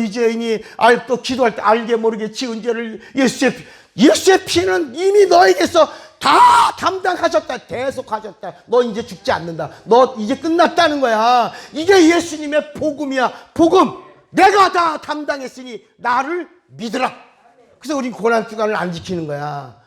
이 죄인이 또 기도할 때 알게 모르게 지은 죄를 예수의 피는 이미 너에게서 다 담당하셨다. 대속하셨다. 너 이제 죽지 않는다. 너 이제 끝났다는 거야. 이게 예수님의 복음이야. 복음. 내가 다 담당했으니 나를 믿으라. 그래서 우린 고난주간을 안 지키는 거야.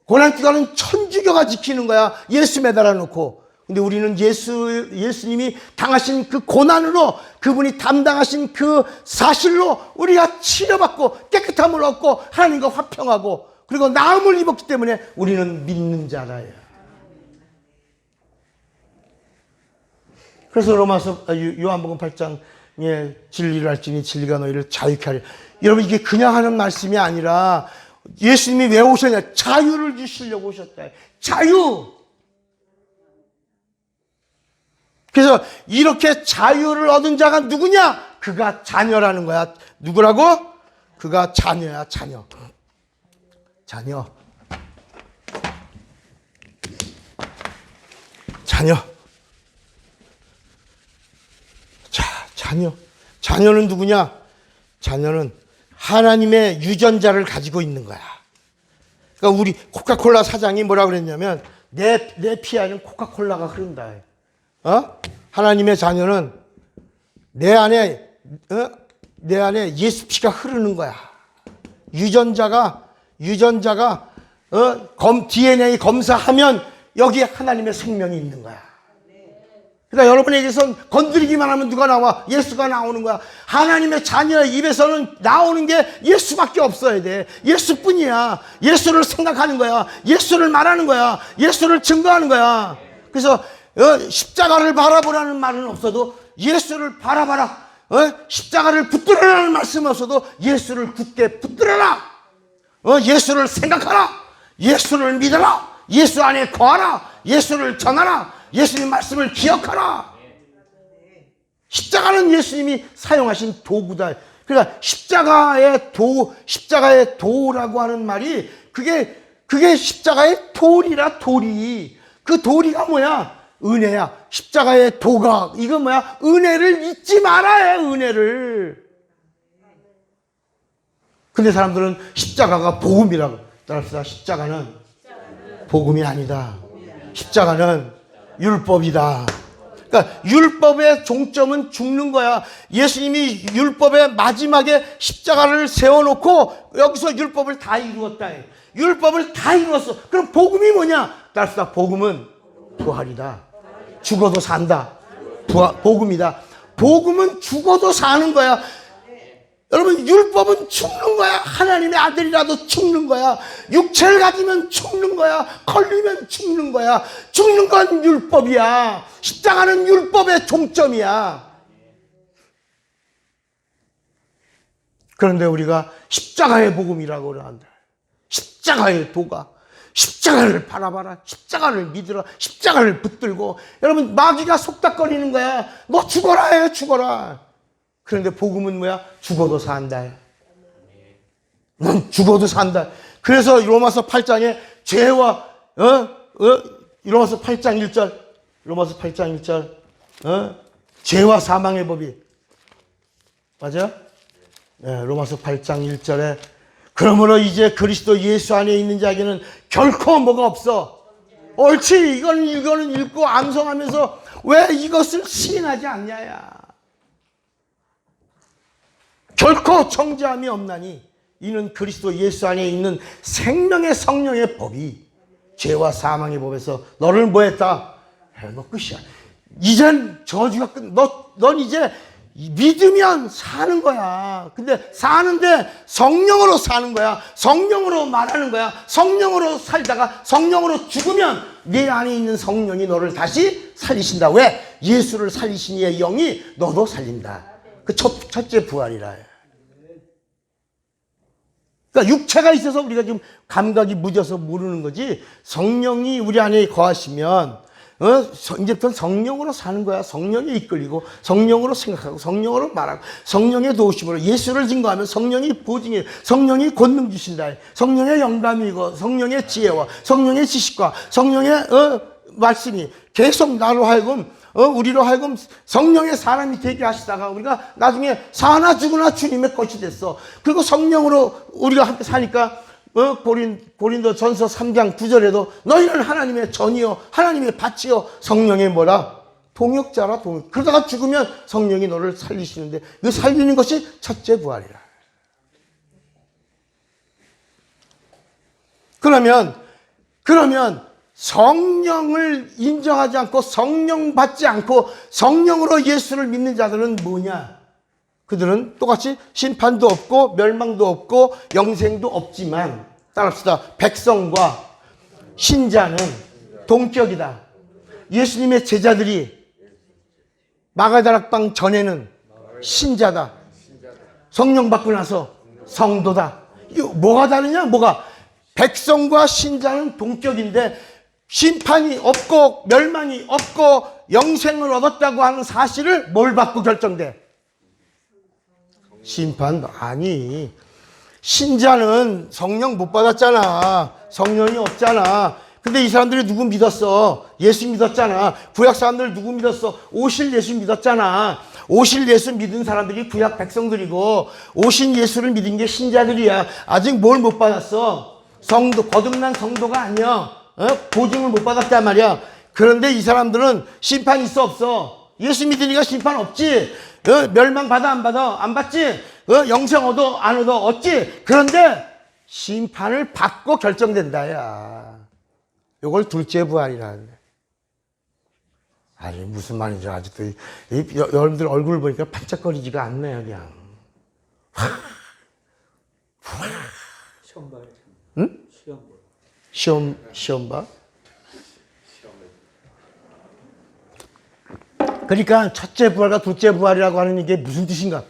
고난주간은 천주교가 지키는 거야. 예수 매달아 놓고. 근데 우리는 예수님이 당하신 그 고난으로 그분이 담당하신 그 사실로 우리가 치료받고 깨끗함을 얻고 하나님과 화평하고 그리고 나음을 입었기 때문에 우리는 믿는 자라요. 그래서 요한복음 8장에 진리를 알지니 진리가 너희를 자유케 하리라. 여러분, 이게 그냥 하는 말씀이 아니라 예수님이 왜 오셨냐? 자유를 주시려고 오셨다. 자유. 그래서 이렇게 자유를 얻은 자가 누구냐? 그가 자녀라는 거야. 누구라고? 그가 자녀야. 자녀. 자녀. 자녀는 누구냐? 자녀는 하나님의 유전자를 가지고 있는 거야. 그러니까 우리 코카콜라 사장이 뭐라 그랬냐면 내 피 안에는 코카콜라가 흐른다. 하나님의 자녀는 내 안에 예수 피가 흐르는 거야. 유전자가 DNA 검사하면 여기에 하나님의 생명이 있는 거야. 그러니까 여러분에게선 건드리기만 하면 누가 나와? 예수가 나오는 거야. 하나님의 자녀의 입에서는 나오는 게 예수밖에 없어야 돼. 예수뿐이야. 예수를 생각하는 거야. 예수를 말하는 거야. 예수를 증거하는 거야. 그래서 십자가를 바라보라는 말은 없어도 예수를 바라봐라. 십자가를 붙들으라는 말씀은 없어도 예수를 굳게 붙들어라. 예수를 생각하라. 예수를 믿어라. 예수 안에 거하라. 예수를 전하라. 예수님 말씀을 기억하라. 십자가는 예수님이 사용하신 도구다. 그러니까 십자가의 도라고 하는 말이 그게 십자가의 돌이라. 돌이. 그 도리가 뭐야? 은혜야. 십자가의 도가 이거 뭐야? 은혜를 잊지 말아야 해. 은혜를. 근데 사람들은 십자가가 복음이라고 따릅시다. 십자가는 복음이 아니다. 십자가는 율법이다. 그러니까 율법의 종점은 죽는 거야. 예수님이 율법의 마지막에 십자가를 세워놓고 여기서 율법을 다 이루었다. 율법을 다 이루었어. 그럼 복음이 뭐냐? 따릅시다. 복음은 부활이다. 죽어도 산다. 복음이다. 복음은 죽어도 사는 거야. 여러분, 율법은 죽는 거야. 하나님의 아들이라도 죽는 거야. 육체를 가지면 죽는 거야. 걸리면 죽는 거야. 죽는 건 율법이야. 십자가는 율법의 종점이야. 그런데 우리가 십자가의 복음이라고 한다. 십자가의 도가. 십자가를 바라봐라. 십자가를 믿으라. 십자가를 붙들고. 여러분, 마귀가 속닥거리는 거야. 너 죽어라 해. 죽어라. 그런데 복음은 뭐야? 죽어도 산다. 넌 죽어도 산다. 그래서 로마서 8장에 죄와 로마서 8장 1절 죄와 사망의 법이 맞아? 로마서 8장 1절에 그러므로 이제 그리스도 예수 안에 있는 자에게는 결코 뭐가 없어. 옳지. 이거는 읽고 암송하면서 왜 이것을 시인하지 않냐야. 결코 정죄함이 없나니 이는 그리스도 예수 안에 있는 생명의 성령의 법이 죄와 사망의 법에서 너를 뭐했다? 너 끝이야. 이젠 저주가 끝. 넌 이제 믿으면 사는 거야. 근데 사는데 성령으로 사는 거야. 성령으로 말하는 거야. 성령으로 살다가 성령으로 죽으면 네 안에 있는 성령이 너를 다시 살리신다. 왜? 예수를 살리신 이의 영이 너도 살린다. 그 첫째 부활이라. 그러니까 육체가 있어서 우리가 지금 감각이 무뎌서 모르는 거지. 성령이 우리 안에 거하시면 이제부터 성령으로 사는 거야. 성령에 이끌리고 성령으로 생각하고 성령으로 말하고 성령의 도우심으로 예수를 증거하면 성령이 보증해. 성령이 권능 주신다. 성령의 영감이고 성령의 지혜와 성령의 지식과 성령의 말씀이 계속 나로 하여금 우리로 하여금 성령의 사람이 되게 하시다가 우리가 나중에 사나 죽으나 주님의 것이 됐어. 그리고 성령으로 우리가 함께 사니까 고린도 전서 3장 9절에도 너희는 하나님의 전이요 하나님의 밭이요 성령의 뭐라? 동역자라. 그러다가 죽으면 성령이 너를 살리시는데 그 살리는 것이 첫째 부활이라. 그러면 성령을 인정하지 않고 성령 받지 않고 성령으로 예수를 믿는 자들은 뭐냐? 그들은 똑같이 심판도 없고 멸망도 없고 영생도 없지만 따라합시다. 백성과 신자는 동격이다. 예수님의 제자들이 마가다락방 전에는 신자다. 성령 받고 나서 성도다. 이거 뭐가 다르냐? 뭐가? 백성과 신자는 동격인데 심판이 없고 멸망이 없고 영생을 얻었다고 하는 사실을 뭘 받고 결정돼? 심판 아니. 신자는 성령 못 받았잖아. 성령이 없잖아. 근데 이 사람들이 누구 믿었어? 예수 믿었잖아. 구약 사람들 누구 믿었어? 오실 예수 믿었잖아. 오실 예수 믿은 사람들이 구약 백성들이고 오신 예수를 믿은 게 신자들이야. 아직 뭘 못 받았어? 성도, 거듭난 성도가 아니야. 보증을 못 받았단 말이야. 그런데 이 사람들은 심판 있어 없어? 예수 믿으니까 심판 없지. 멸망 받아 안 받아? 안 받지. 영생 얻어 안 얻어? 얻지. 그런데 심판을 받고 결정된다야. 요걸 둘째 부활이라는데. 아니 무슨 말인지 아직도 여러분들 얼굴 보니까 반짝거리지가 않네요. 그냥 시험 봐요. 응? 시험 봐? 그러니까 첫째 부활과 둘째 부활이라고 하는 이게 무슨 뜻인가?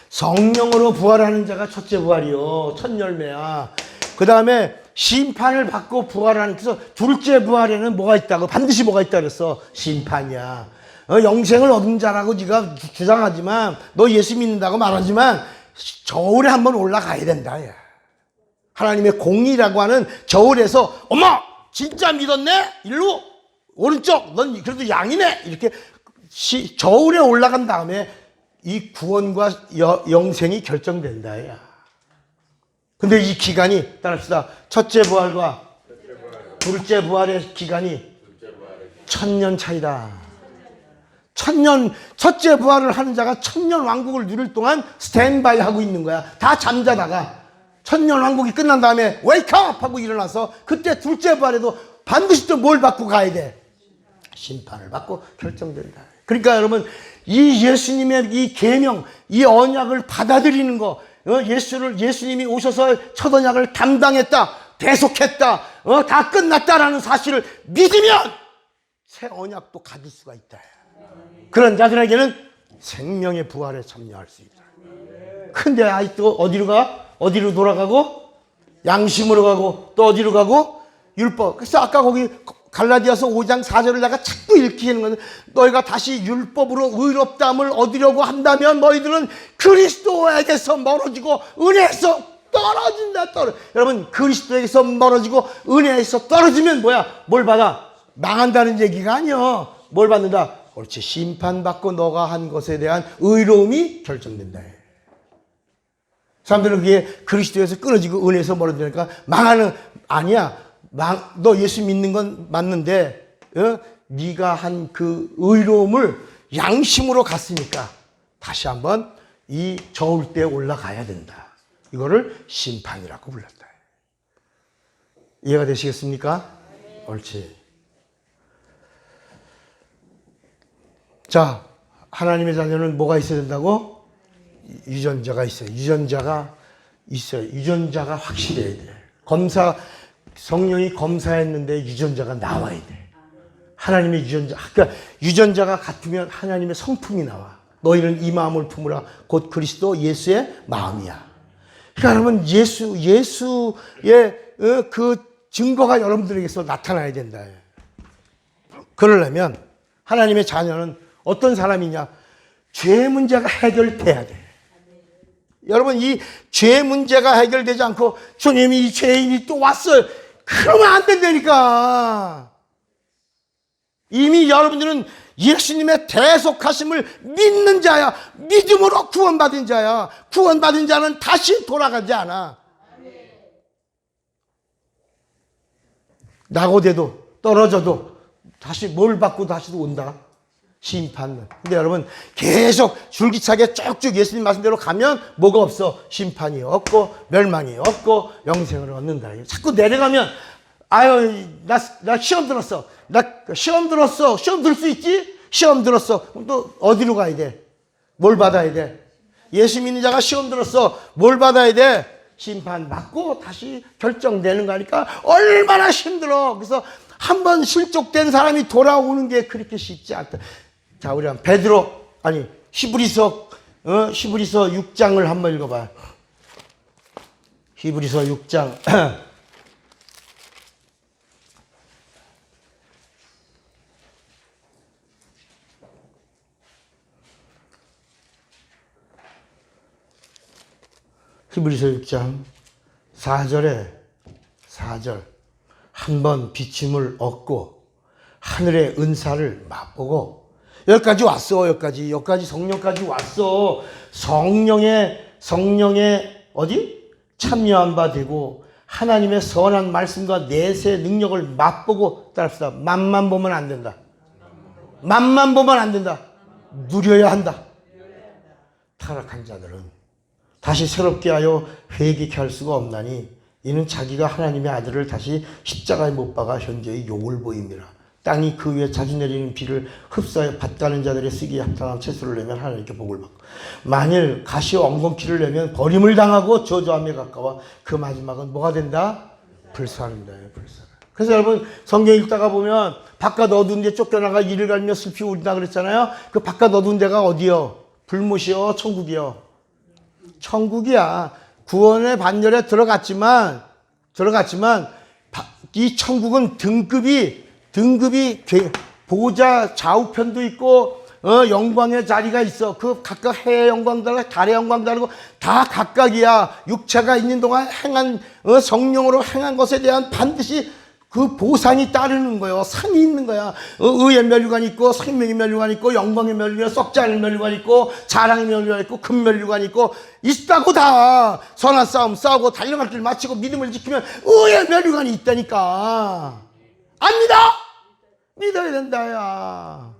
성령으로 부활하는 자가 첫째 부활이요. 첫 열매야. 그 다음에 심판을 받고 부활하는, 그래서 둘째 부활에는 뭐가 있다고? 반드시 뭐가 있다 그랬어? 심판이야. 영생을 얻은 자라고 네가 주장하지만, 너 예수 믿는다고 말하지만, 저울에 한번 올라가야 된다. 야. 하나님의 공의라고 하는 저울에서, 어머! 진짜 믿었네? 일로! 오른쪽! 넌 그래도 양이네! 이렇게 저울에 올라간 다음에 이 구원과 영생이 결정된다. 야. 근데 이 기간이, 따릅시다. 첫째 부활과 둘째 부활의 기간이 1000년 차이다. 첫째 부활을 하는 자가 1000년 왕국을 누릴 동안 스탠바이 하고 있는 거야. 다 잠자다가 1000년 왕국이 끝난 다음에 웨이크업 하고 일어나서 그때 둘째 부활에도 반드시 또 뭘 받고 가야 돼? 심판을 받고 결정된다. 그러니까 여러분, 이 예수님의 이 계명, 이 언약을 받아들이는 거, 예수님이 오셔서 첫 언약을 담당했다, 대속했다, 다 끝났다라는 사실을 믿으면 새 언약도 가질 수가 있다. 그런 자들에게는 생명의 부활에 참여할 수 있다. 근데 아직도 어디로 가? 어디로 돌아가고? 양심으로 가고, 또 어디로 가고? 율법. 그래서 아까 거기 갈라디아서 5장 4절을 내가 자꾸 읽히는 건데, 너희가 다시 율법으로 의롭다함을 얻으려고 한다면 너희들은 그리스도에게서 멀어지고 은혜에서 떨어진다. 여러분, 그리스도에게서 멀어지고 은혜에서 떨어지면 뭐야? 뭘 받아? 망한다는 얘기가 아니야. 뭘 받는다? 그렇지. 심판받고 너가 한 것에 대한 의로움이 결정된다. 사람들은 그게 그리스도에서 끊어지고 은혜에서 멀어지니까 망하는, 아니야. 너 예수 믿는 건 맞는데 네가 한 그 의로움을 양심으로 갔으니까 다시 한번 이 저울 때 올라가야 된다. 이거를 심판이라고 불렀다. 이해가 되시겠습니까? 옳지. 자, 하나님의 자녀는 뭐가 있어야 된다고? 유전자가 있어요. 유전자가 있어요. 유전자가 확실해야 돼. 성령이 검사했는데 유전자가 나와야 돼. 하나님의 유전자, 그러니까 유전자가 같으면 하나님의 성품이 나와. 너희는 이 마음을 품으라. 곧 그리스도 예수의 마음이야. 그러니까 여러분, 예수의 그 증거가 여러분들에게서 나타나야 된다. 그러려면 하나님의 자녀는 어떤 사람이냐? 죄 문제가 해결돼야 돼. 여러분, 이 죄 문제가 해결되지 않고 주님이 이 죄인이 또 왔어요. 그러면 안 된다니까. 이미 여러분들은 예수님의 대속하심을 믿는 자야. 믿음으로 구원받은 자야. 구원받은 자는 다시 돌아가지 않아. 낙오돼도 떨어져도 다시 뭘 받고 다시 온다. 심판은. 근데 여러분 계속 줄기차게 쭉쭉 예수님 말씀대로 가면 뭐가 없어? 심판이 없고 멸망이 없고 영생을 얻는다. 자꾸 내려가면 아유 나 시험 들었어. 나 시험 들었어. 시험 들 수 있지? 시험 들었어. 그럼 또 어디로 가야 돼? 뭘 받아야 돼? 예수 믿는 자가 시험 들었어. 뭘 받아야 돼? 심판 받고 다시 결정되는 거니까 얼마나 힘들어. 그래서 한번 실족된 사람이 돌아오는 게 그렇게 쉽지 않다. 자, 우리 한 히브리서 6장을 한번 읽어봐. 히브리서 6장. 히브리서 6장 4절 한번 비침을 얻고 하늘의 은사를 맛보고 여기까지 왔어. 여기까지 성령까지 왔어. 성령의 어디? 참여한 바 되고 하나님의 선한 말씀과 내세 능력을 맛보고 따릅시다. 맛만 보면 안 된다. 맛만 보면 안 된다. 누려야 한다. 타락한 자들은 다시 새롭게 하여 회개케 할 수가 없나니 이는 자기가 하나님의 아들을 다시 십자가에 못 박아 현재의 욕을 보임이라. 땅이 그 위에 자주 내리는 비를 흡사해 밭가는 자들의 쓰기에 합당한 채소를 내면 하나님께 복을 받고 만일 가시와 엉겅퀴를 내면 버림을 당하고 저주함에 가까워 그 마지막은 뭐가 된다? 불사른다. 불사. 그래서 여러분 성경 읽다가 보면 바깥 어두운 데 쫓겨나가 이를 갈며 슬피 울다 그랬잖아요. 그 바깥 어두운 데가 어디요? 불못이요? 천국이요? 천국이야. 구원의 반열에 들어갔지만 이 천국은 등급이 보좌 좌우편도 있고 영광의 자리가 있어. 그 각각 해의 영광 다르고 달의 영광 다르고 다 각각이야. 육체가 있는 동안 행한 성령으로 행한 것에 대한 반드시 그 보상이 따르는 거예요. 상이 있는 거야. 의의 면류관이 있고 생명의 면류관이 있고 영광의 면류관, 썩지 않은 면류관이 있고 자랑의 면류관이 있고 금 면류관이 있고 있다고 다. 선한 싸움 싸우고 달려갈 길 마치고 믿음을 지키면 의의 면류관이 있다니까. 안 믿어? 믿어야 된다 야.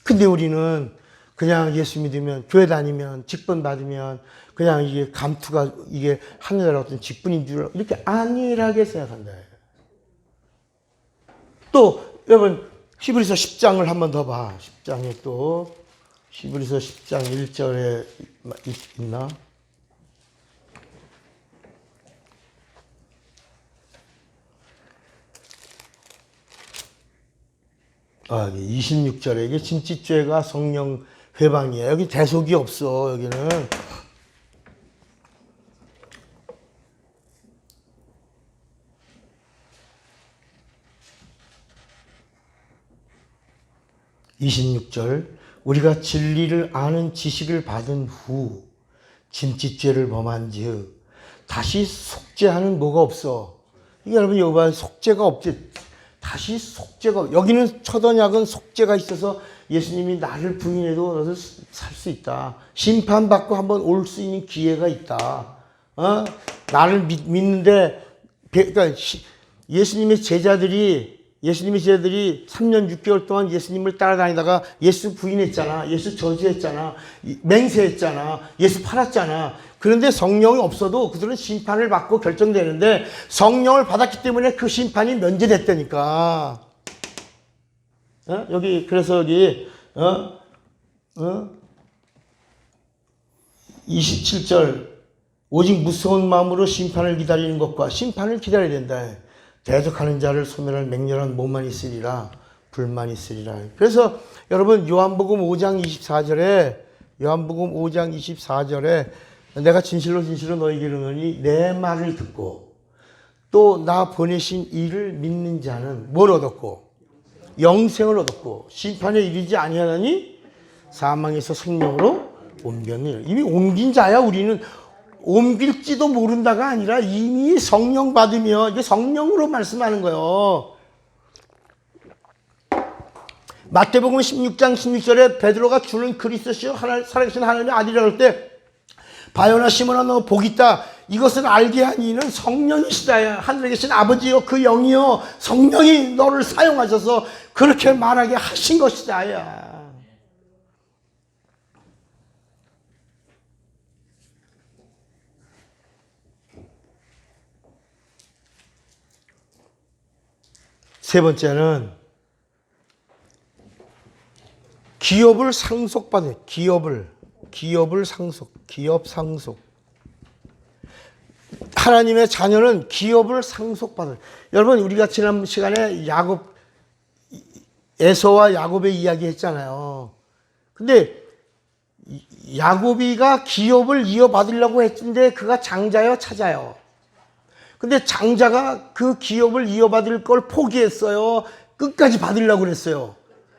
근데 우리는 그냥 예수 믿으면 교회 다니면 직분 받으면 그냥 이게 감투가 이게 하늘나라 어떤 직분인 줄 이렇게 안일하게 생각한다. 또 여러분 히브리서 10장을 한번 더 봐. 10장에 또 히브리서 10장 1절에 있나? 여기 26절에 이게 진찢죄가 성령 회방이에요. 여기 대속이 없어. 여기는. (26절) 우리가 진리를 아는 지식을 받은 후 진찢죄를 범한즉 다시 속죄하는 뭐가 없어. 이게 여러분 여기 봐. 속죄가 없지. 다시 속죄가, 여기는 첫 언약은 속죄가 있어서 예수님이 나를 부인해도 너도 살 수 있다. 심판받고 한번 올 수 있는 기회가 있다. 나를 믿는데, 그러니까 예수님의 제자들이 3년 6개월 동안 예수님을 따라다니다가 예수 부인했잖아. 예수 저주했잖아. 맹세했잖아. 예수 팔았잖아. 그런데 성령이 없어도 그들은 심판을 받고 결정되는데 성령을 받았기 때문에 그 심판이 면제됐다니까. 그래서 여기 27절, 오직 무서운 마음으로 심판을 기다리는 것과, 심판을 기다려야 된다. 대적하는 자를 소멸할 맹렬한 몸만 있으리라, 불만 있으리라. 그래서 여러분 요한복음 5장 24절에 내가 진실로 너희에게 이르노니 내 말을 듣고 또 나 보내신 이를 믿는 자는 뭘 얻었고? 영생을 얻었고 심판에 이르지 아니하나니 사망에서 생명으로 옮겼느니라. 이미 옮긴 자야. 우리는 옮길지도 모른다가 아니라 이미 성령 받으며, 이게 성령으로 말씀하는 거예요. 마태복음 16장 16절에 베드로가 주는 그리스도시요 살아계신 하나님의 아들이라고 할 때, 바요나 시몬아 너 복 있다. 이것을 알게 한 이는 성령이시다. 하늘에 계신 아버지요 그 영이요 성령이 너를 사용하셔서 그렇게 말하게 하신 것이다. 야. 세 번째는 기업을 상속받은, 기업 상속. 하나님의 자녀는 기업을 상속받은. 여러분, 우리가 지난 시간에 에서와 야곱의 이야기 했잖아요. 근데 야곱이가 기업을 이어받으려고 했는데 그가 장자요, 차자요? 근데 장자가 그 기업을 이어받을 걸 포기했어요. 끝까지 받으려고 그랬어요.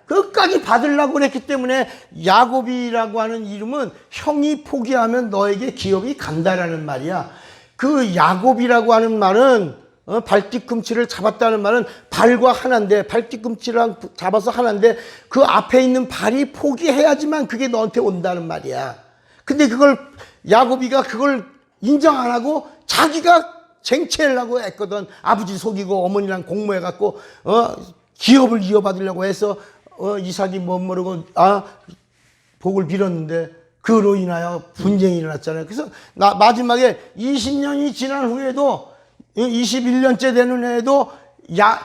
끝까지 받으려고 그랬기 때문에 야곱이라고 하는 이름은 형이 포기하면 너에게 기업이 간다라는 말이야. 그 야곱이라고 하는 말은 발뒤꿈치를 잡았다는 말은 발과 하나인데, 발뒤꿈치랑 잡아서 하나인데 그 앞에 있는 발이 포기해야지만 그게 너한테 온다는 말이야. 근데 그걸 야곱이가 그걸 인정 안 하고 자기가 쟁취하려고 했거든. 아버지 속이고 어머니랑 공모해갖고 기업을 이어받으려고 해서 이삭이 못 모르고 복을 빌었는데 그로 인하여 분쟁이 일어났잖아요. 그래서 마지막에 20년이 지난 후에도 21년째 되는 해에도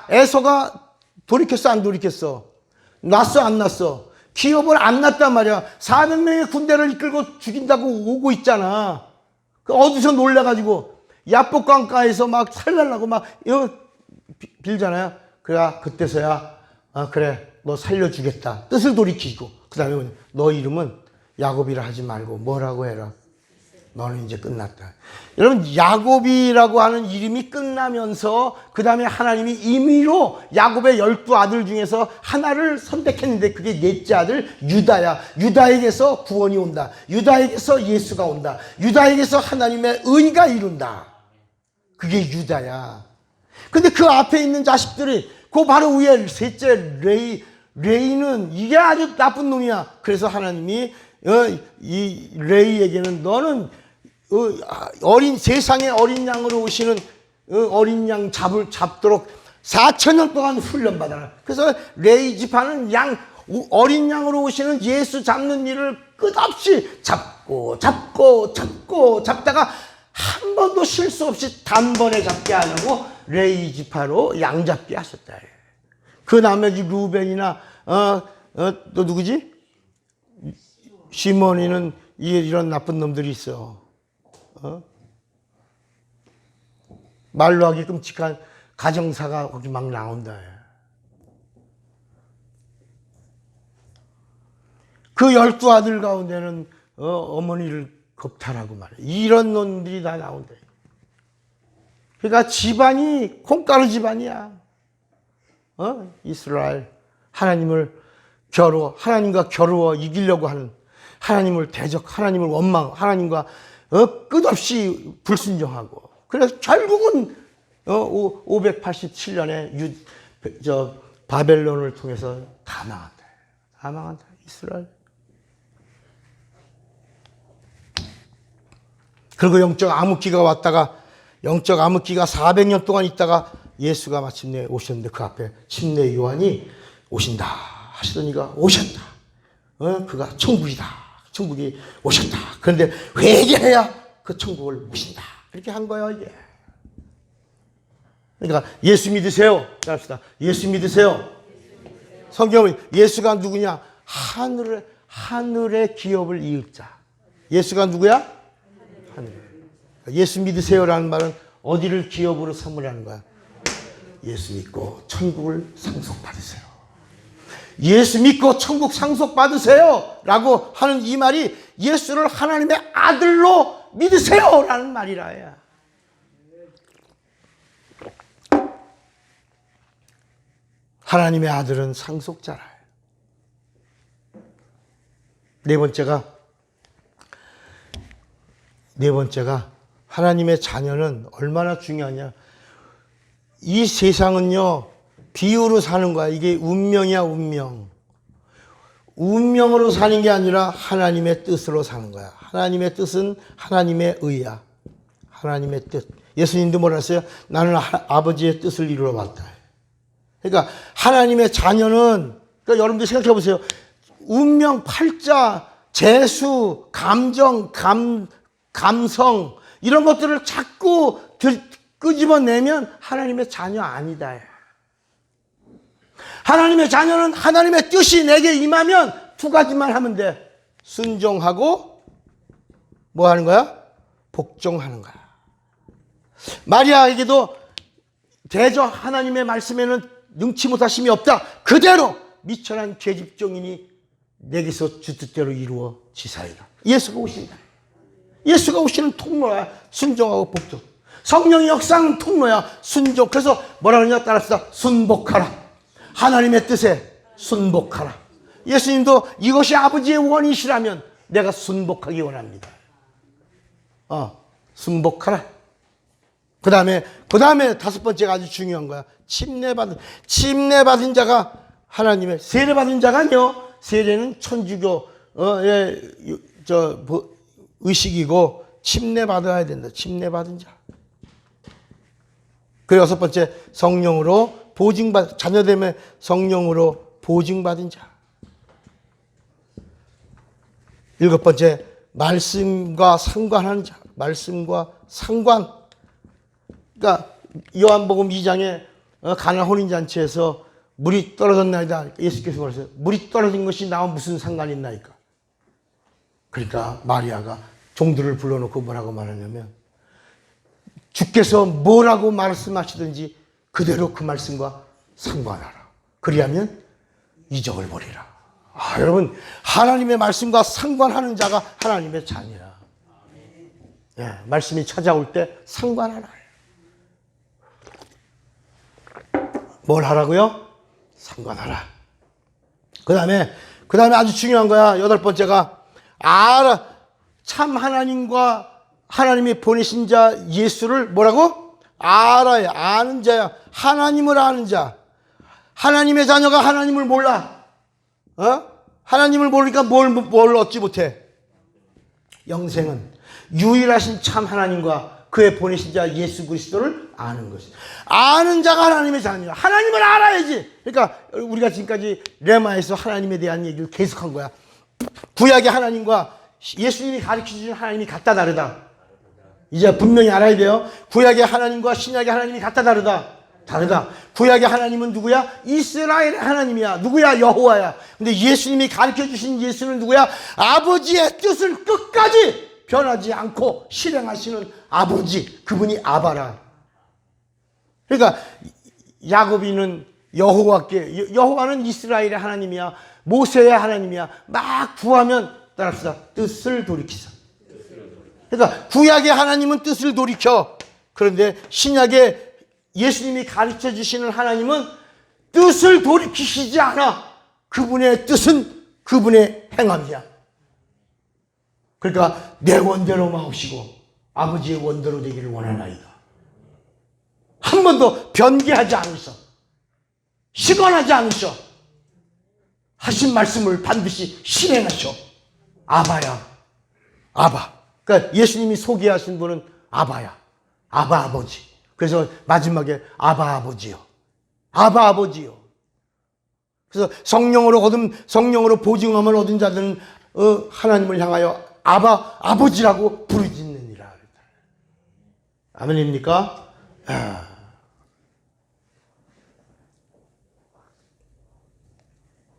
에서가 돌이켰어 안 돌이켰어? 났어 안 났어? 기업을 안 났단 말이야. 400명의 군대를 이끌고 죽인다고 오고 있잖아. 어디서 놀래가지고 야복강가에서 막 살려고 막 빌잖아요. 그래 그때서야 그래 너 살려주겠다 뜻을 돌이키고, 그 다음에 너 이름은 야곱이라 하지 말고 뭐라고 해라. 너는 이제 끝났다. 여러분, 야곱이라고 하는 이름이 끝나면서 그 다음에 하나님이 임의로 야곱의 12아들 중에서 하나를 선택했는데 그게 넷째 아들 유다야. 유다에게서 구원이 온다. 유다에게서 예수가 온다. 유다에게서 하나님의 의가 이룬다. 그게 유다야. 근데 그 앞에 있는 자식들이 그 바로 위에 셋째 레이는 이게 아주 나쁜 놈이야. 그래서 하나님이 이 레이에게는 너는 세상의 어린 양으로 오시는 어린 양 잡도록 4,000년 동안 훈련받아라. 그래서 레이 지파는 어린 양으로 오시는 예수 잡는 일을 끝없이 잡다가 한 번도 실수 없이 단번에 잡게 하려고 레이 지파로 양 잡게 하셨다. 그 나머지 루벤이나 또 누구지? 시몬이는 이런 나쁜 놈들이 있어. 말로 하기 끔찍한 가정사가 거기 막 나온다. 그 12아들 가운데는 어머니를 겁탈하고 말이야. 이런 놈들이 다 나온다. 그러니까 집안이 콩가루 집안이야. 이스라엘 하나님과 겨루어 이기려고 하는, 하나님을 하나님을 원망, 하나님과 끝없이 불순종하고, 그래서 결국은 587년에 바벨론을 통해서 다 망한다. 다 망한다. 이스라엘. 그리고 영적 암흑기가 왔다가 영적 암흑기가 400년 동안 있다가 예수가 마침내 오셨는데 그 앞에 침례 요한이 오신다 하시더니가 오셨다. 그가 천국이다. 천국이 오셨다. 그런데 회개해야 그 천국을 오신다. 이렇게 한 거예요, 이게. 그러니까 예수 믿으세요. 합시다. 예수 믿으세요. 성경은 예수가 누구냐? 하늘의 기업을 이을 자. 예수가 누구야? 하늘. 예수 믿으세요라는 말은 어디를 기업으로 삼으라는 거야? 예수 믿고 천국을 상속받으세요. 예수 믿고 천국 상속받으세요 라고 하는 이 말이 예수를 하나님의 아들로 믿으세요 라는 말이라야. 하나님의 아들은 상속자라. 네 번째가 하나님의 자녀는 얼마나 중요하냐. 이 세상은요, 비유로 사는 거야. 이게 운명이야, 운명. 운명으로 사는 게 아니라 하나님의 뜻으로 사는 거야. 하나님의 뜻은 하나님의 의야. 하나님의 뜻. 예수님도 뭐라 했어요? 나는 아버지의 뜻을 이루러 왔다. 그러니까 하나님의 자녀는, 그러니까 여러분들 생각해 보세요. 운명, 팔자, 재수, 감정, 감성, 이런 것들을 자꾸 끄집어내면 하나님의 자녀 아니다. 하나님의 자녀는 하나님의 뜻이 내게 임하면 두 가지만 하면 돼. 순종하고 뭐 하는 거야? 복종하는 거야. 마리아에게도 대저 하나님의 말씀에는 능치 못하심이 없다. 그대로 미천한 계집종이니 내게서 주 뜻대로 이루어지사이다. 예수가 오신다. 예수가 오시는 통로야. 순종하고 복종. 성령의 역사는 통로야. 순종. 그래서 뭐라 그러냐? 따라합시다. 순복하라. 하나님의 뜻에 순복하라. 예수님도 이것이 아버지의 원이시라면 내가 순복하기 원합니다. 순복하라. 그 다음에 다섯 번째가 아주 중요한 거야. 침례받은 자가 하나님의, 세례받은 자가요. 세례는 천주교의 의식이고 침례받아야 된다. 침례받은 자. 그리고 여섯 번째, 성령으로 자녀됨의 성령으로 보증받은 자. 일곱 번째, 말씀과 상관하는 자. 말씀과 상관. 그러니까 요한복음 2장에 가나 혼인잔치에서 물이 떨어졌나이다. 예수께서 말했어요. 물이 떨어진 것이 나와 무슨 상관이 있나이까. 그러니까 마리아가 종들을 불러놓고 뭐라고 말하냐면 주께서 뭐라고 말씀하시든지 그대로 그 말씀과 상관하라. 그리하면 이적을 보리라. 여러분, 하나님의 말씀과 상관하는 자가 하나님의 자녀야. 예, 말씀이 찾아올 때 상관하라. 뭘 하라고요? 상관하라. 그 다음에 아주 중요한 거야. 여덟 번째가 참 하나님과 하나님이 보내신 자 예수를 뭐라고? 알아야. 아는 자야. 하나님을 아는 자. 하나님의 자녀가 하나님을 몰라. 하나님을 모르니까 뭘 얻지 못해. 영생은 유일하신 참 하나님과 그의 보내신 자 예수 그리스도를 아는 것이. 아는 자가 하나님의 자녀야. 하나님을 알아야지. 그러니까 우리가 지금까지 레마에서 하나님에 대한 얘기를 계속한 거야. 구약의 하나님과 예수님이 가르쳐주신 하나님이 같다 다르다. 이제 분명히 알아야 돼요. 구약의 하나님과 신약의 하나님이 같다 다르다. 구약의 하나님은 누구야? 이스라엘의 하나님이야. 누구야? 여호와야. 근데 예수님이 가르쳐주신 예수는 누구야? 아버지의 뜻을 끝까지 변하지 않고 실행하시는 아버지. 그분이 아바라. 그러니까 야곱이는 여호와는 이스라엘의 하나님이야. 모세의 하나님이야. 막 구하면 따라합시다. 뜻을 돌이키자. 그러니까 구약의 하나님은 뜻을 돌이켜. 그런데 신약의 예수님이 가르쳐 주시는 하나님은 뜻을 돌이키시지 않아. 그분의 뜻은 그분의 행함이야. 그러니까 내 원대로 마옵시고 아버지의 원대로 되기를 원하나이다. 한 번도 변개하지 않으셔. 시건하지 않으셔. 하신 말씀을 반드시 실행하셔. 아바야. 아바. 그러니까 예수님이 소개하신 분은 아바야. 아바 아버지. 그래서 마지막에 아바 아버지요. 아바 아버지요. 그래서 성령으로 보증함을 얻은 자들은 하나님을 향하여 아바 아버지라고 부르짖느니라. 아멘입니까?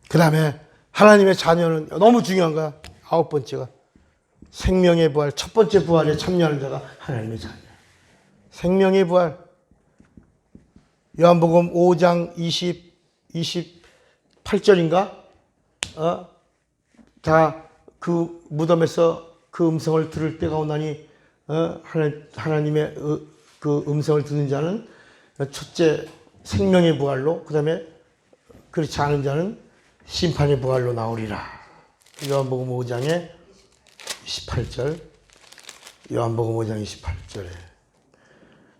그 다음에 하나님의 자녀는 너무 중요한 거야. 9번째가 생명의 부활. 첫 번째 부활에 참여하는 자가 하나님의 자녀. 생명의 부활. 요한복음 5장 28절인가? 다 그 무덤에서 그 음성을 들을 때가 오나니 하나님의 그 음성을 듣는 자는 첫째 생명의 부활로, 그 다음에 그렇지 않은 자는 심판의 부활로 나오리라. 요한복음 5장에 28절. 요한복음 5장 28절에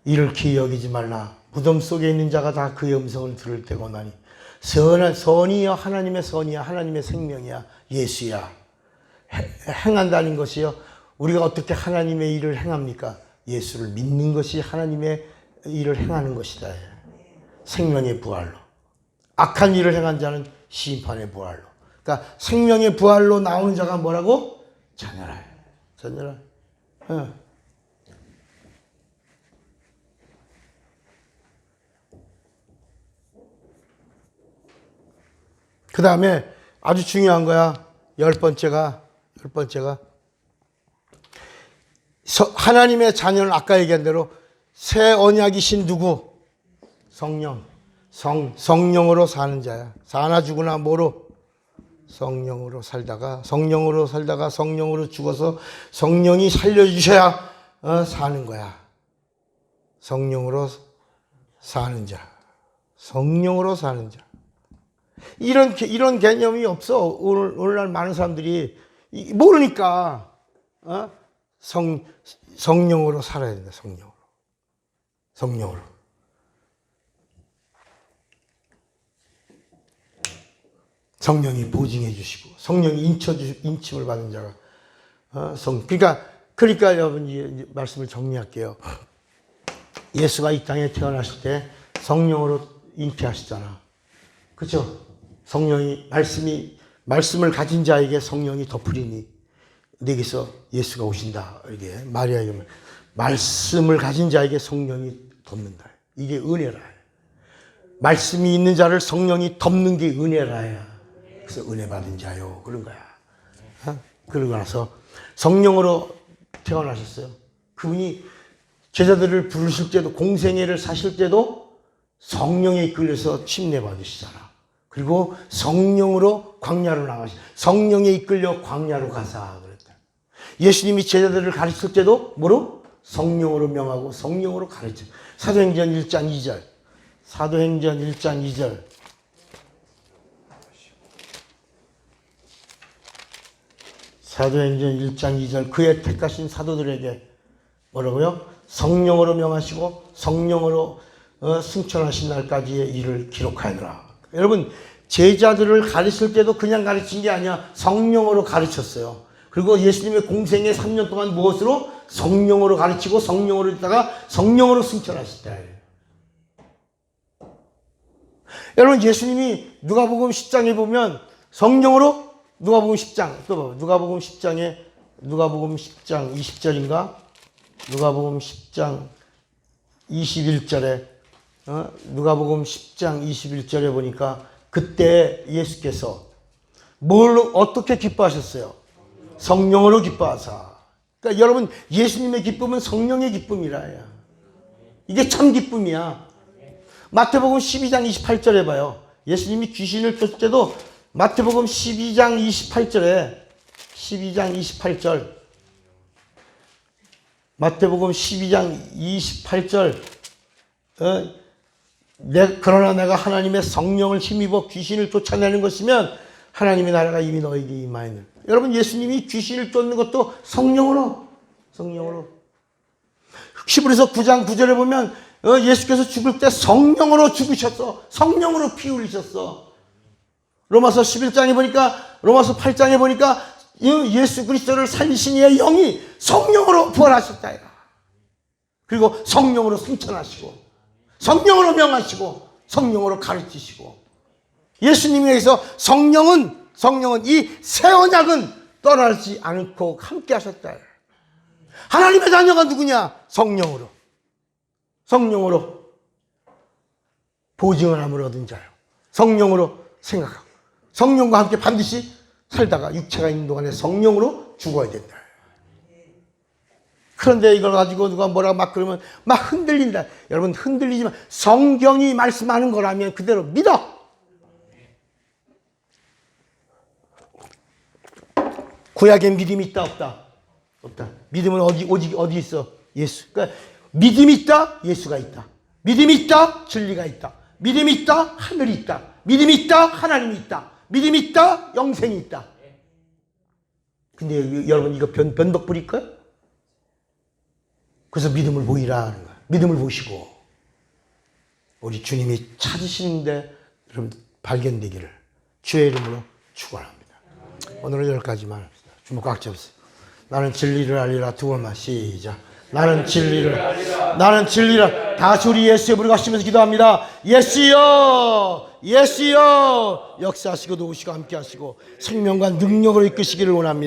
이를 기이 여기지 말라. 무덤 속에 있는 자가 다 그의 음성을 들을 때가 오나니 선이여 하나님의 선이야. 하나님의 생명이야. 예수야. 행한다는 것이요. 우리가 어떻게 하나님의 일을 행합니까? 예수를 믿는 것이 하나님의 일을 행하는 것이다. 생명의 부활로. 악한 일을 행한 자는 심판의 부활로. 그러니까 생명의 부활로 나오는 자가 뭐라고? 자녀라. 자녀라. 그 다음에 아주 중요한 거야. 열 번째가 하나님의 자녀는 아까 얘기한 대로 새 언약이신 누구? 성령. 성령으로 사는 자야. 사나 죽으나 뭐로? 성령으로 살다가 성령으로 죽어서 성령이 살려주셔야 사는 거야. 성령으로 사는 자. 성령으로 사는 자. 이런 개념이 없어. 오늘날 많은 사람들이 모르니까 성령으로 살아야 된다. 성령으로. 성령이 보증해 주시고 성령이 인침을 받은 자가 그러니까 여러분 이 말씀을 정리할게요. 예수가 이 땅에 태어나실 때 성령으로 잉태하시잖아. 그렇죠? 성령이 말씀을 가진 자에게 성령이 덮으리니 내게서 예수가 오신다. 이게 마리아에게 말씀을 가진 자에게 성령이 덮는다. 이게 은혜라. 말씀이 있는 자를 성령이 덮는 게 은혜라야. 그래서 은혜 받은 자요. 그런 거야. 그러고 나서 성령으로 태어나셨어요. 그분이 제자들을 부르실 때도 공생애를 사실 때도 성령에 이끌려서 침례 받으시잖아. 그리고 성령으로 광야로 나가시. 성령에 이끌려 광야로 가사 그랬다. 예수님이 제자들을 가르칠 때도 뭐로? 성령으로 명하고 성령으로 가르쳐. 사도행전 1장 2절. 사도행전 1장 2절. 사도행전 1장 2절. 그의 택하신 사도들에게 뭐라고요? 성령으로 명하시고 성령으로 승천하신 날까지의 일을 기록하여라. 여러분 제자들을 가르칠 때도 그냥 가르친 게 아니야. 성령으로 가르쳤어요. 그리고 예수님의 공생애 3년 동안 무엇으로? 성령으로 가르치고 성령으로 있다가 성령으로 승천하셨다. 여러분 예수님이 누가복음 10장에 보면 성령으로 누가복음 10장 또 봐봐. 누가복음 10장 20절인가? 누가복음 10장 21절에 누가복음 10장 21절에 보니까 그때 예수께서 어떻게 기뻐하셨어요? 성령으로 기뻐하사. 그러니까 여러분 예수님의 기쁨은 성령의 기쁨이라. 이게 참 기쁨이야. 마태복음 12장 28절에 봐요. 예수님이 귀신을 쫓을 때도 마태복음 12장 28절 마태복음 12장 28절 그러나 내가 하나님의 성령을 힘입어 귀신을 쫓아내는 것이면 하나님의 나라가 이미 너에게 임하였느니라. 여러분 예수님이 귀신을 쫓는 것도 성령으로. 히브리서 9장 9절에 보면 예수께서 죽을 때 성령으로 죽으셨어. 성령으로 피 흘리셨어. 로마서 11장에 보니까, 로마서 8장에 보니까 예수 그리스도를 살리신 이의 영이 성령으로 부활하셨다. 그리고 성령으로 승천하시고, 성령으로 명하시고, 성령으로 가르치시고, 예수님에게서 성령은 이 새 언약은 떠나지 않고 함께 하셨다. 하나님의 자녀가 누구냐? 성령으로 보증을 함을 얻은 자요. 성령으로 생각하고, 성령과 함께 반드시 살다가 육체가 있는 동안에 성령으로 죽어야 된다. 그런데 이걸 가지고 누가 뭐라 막 그러면 막 흔들린다. 여러분, 흔들리지만 성경이 말씀하는 거라면 그대로 믿어. 구약에 믿음이 있다 없다? 없다. 믿음은 어디 있어? 예수. 그러니까 믿음이 있다, 예수가 있다. 믿음이 있다, 진리가 있다. 믿음이 있다, 하늘이 있다. 믿음이 있다, 하나님이 있다. 믿음이 있다, 영생이 있다. 근데 여러분, 이거 변덕 부릴까요? 그래서 믿음을 보이라 하는 거야. 믿음을 보시고 우리 주님이 찾으시는데 여러분 발견되기를 주의 이름으로 축원합니다. 오늘은 여기까지만 합시다. 주먹 꽉 잡으세요. 나는 진리를 알리라. 두 번만 시작. 나는 진리를 다시 우리 예수의 부르고 하시면서 기도합니다. 예수여, 예수여, 역사하시고 도우시고 함께 하시고 생명과 능력으로 이끄시기를 원합니다.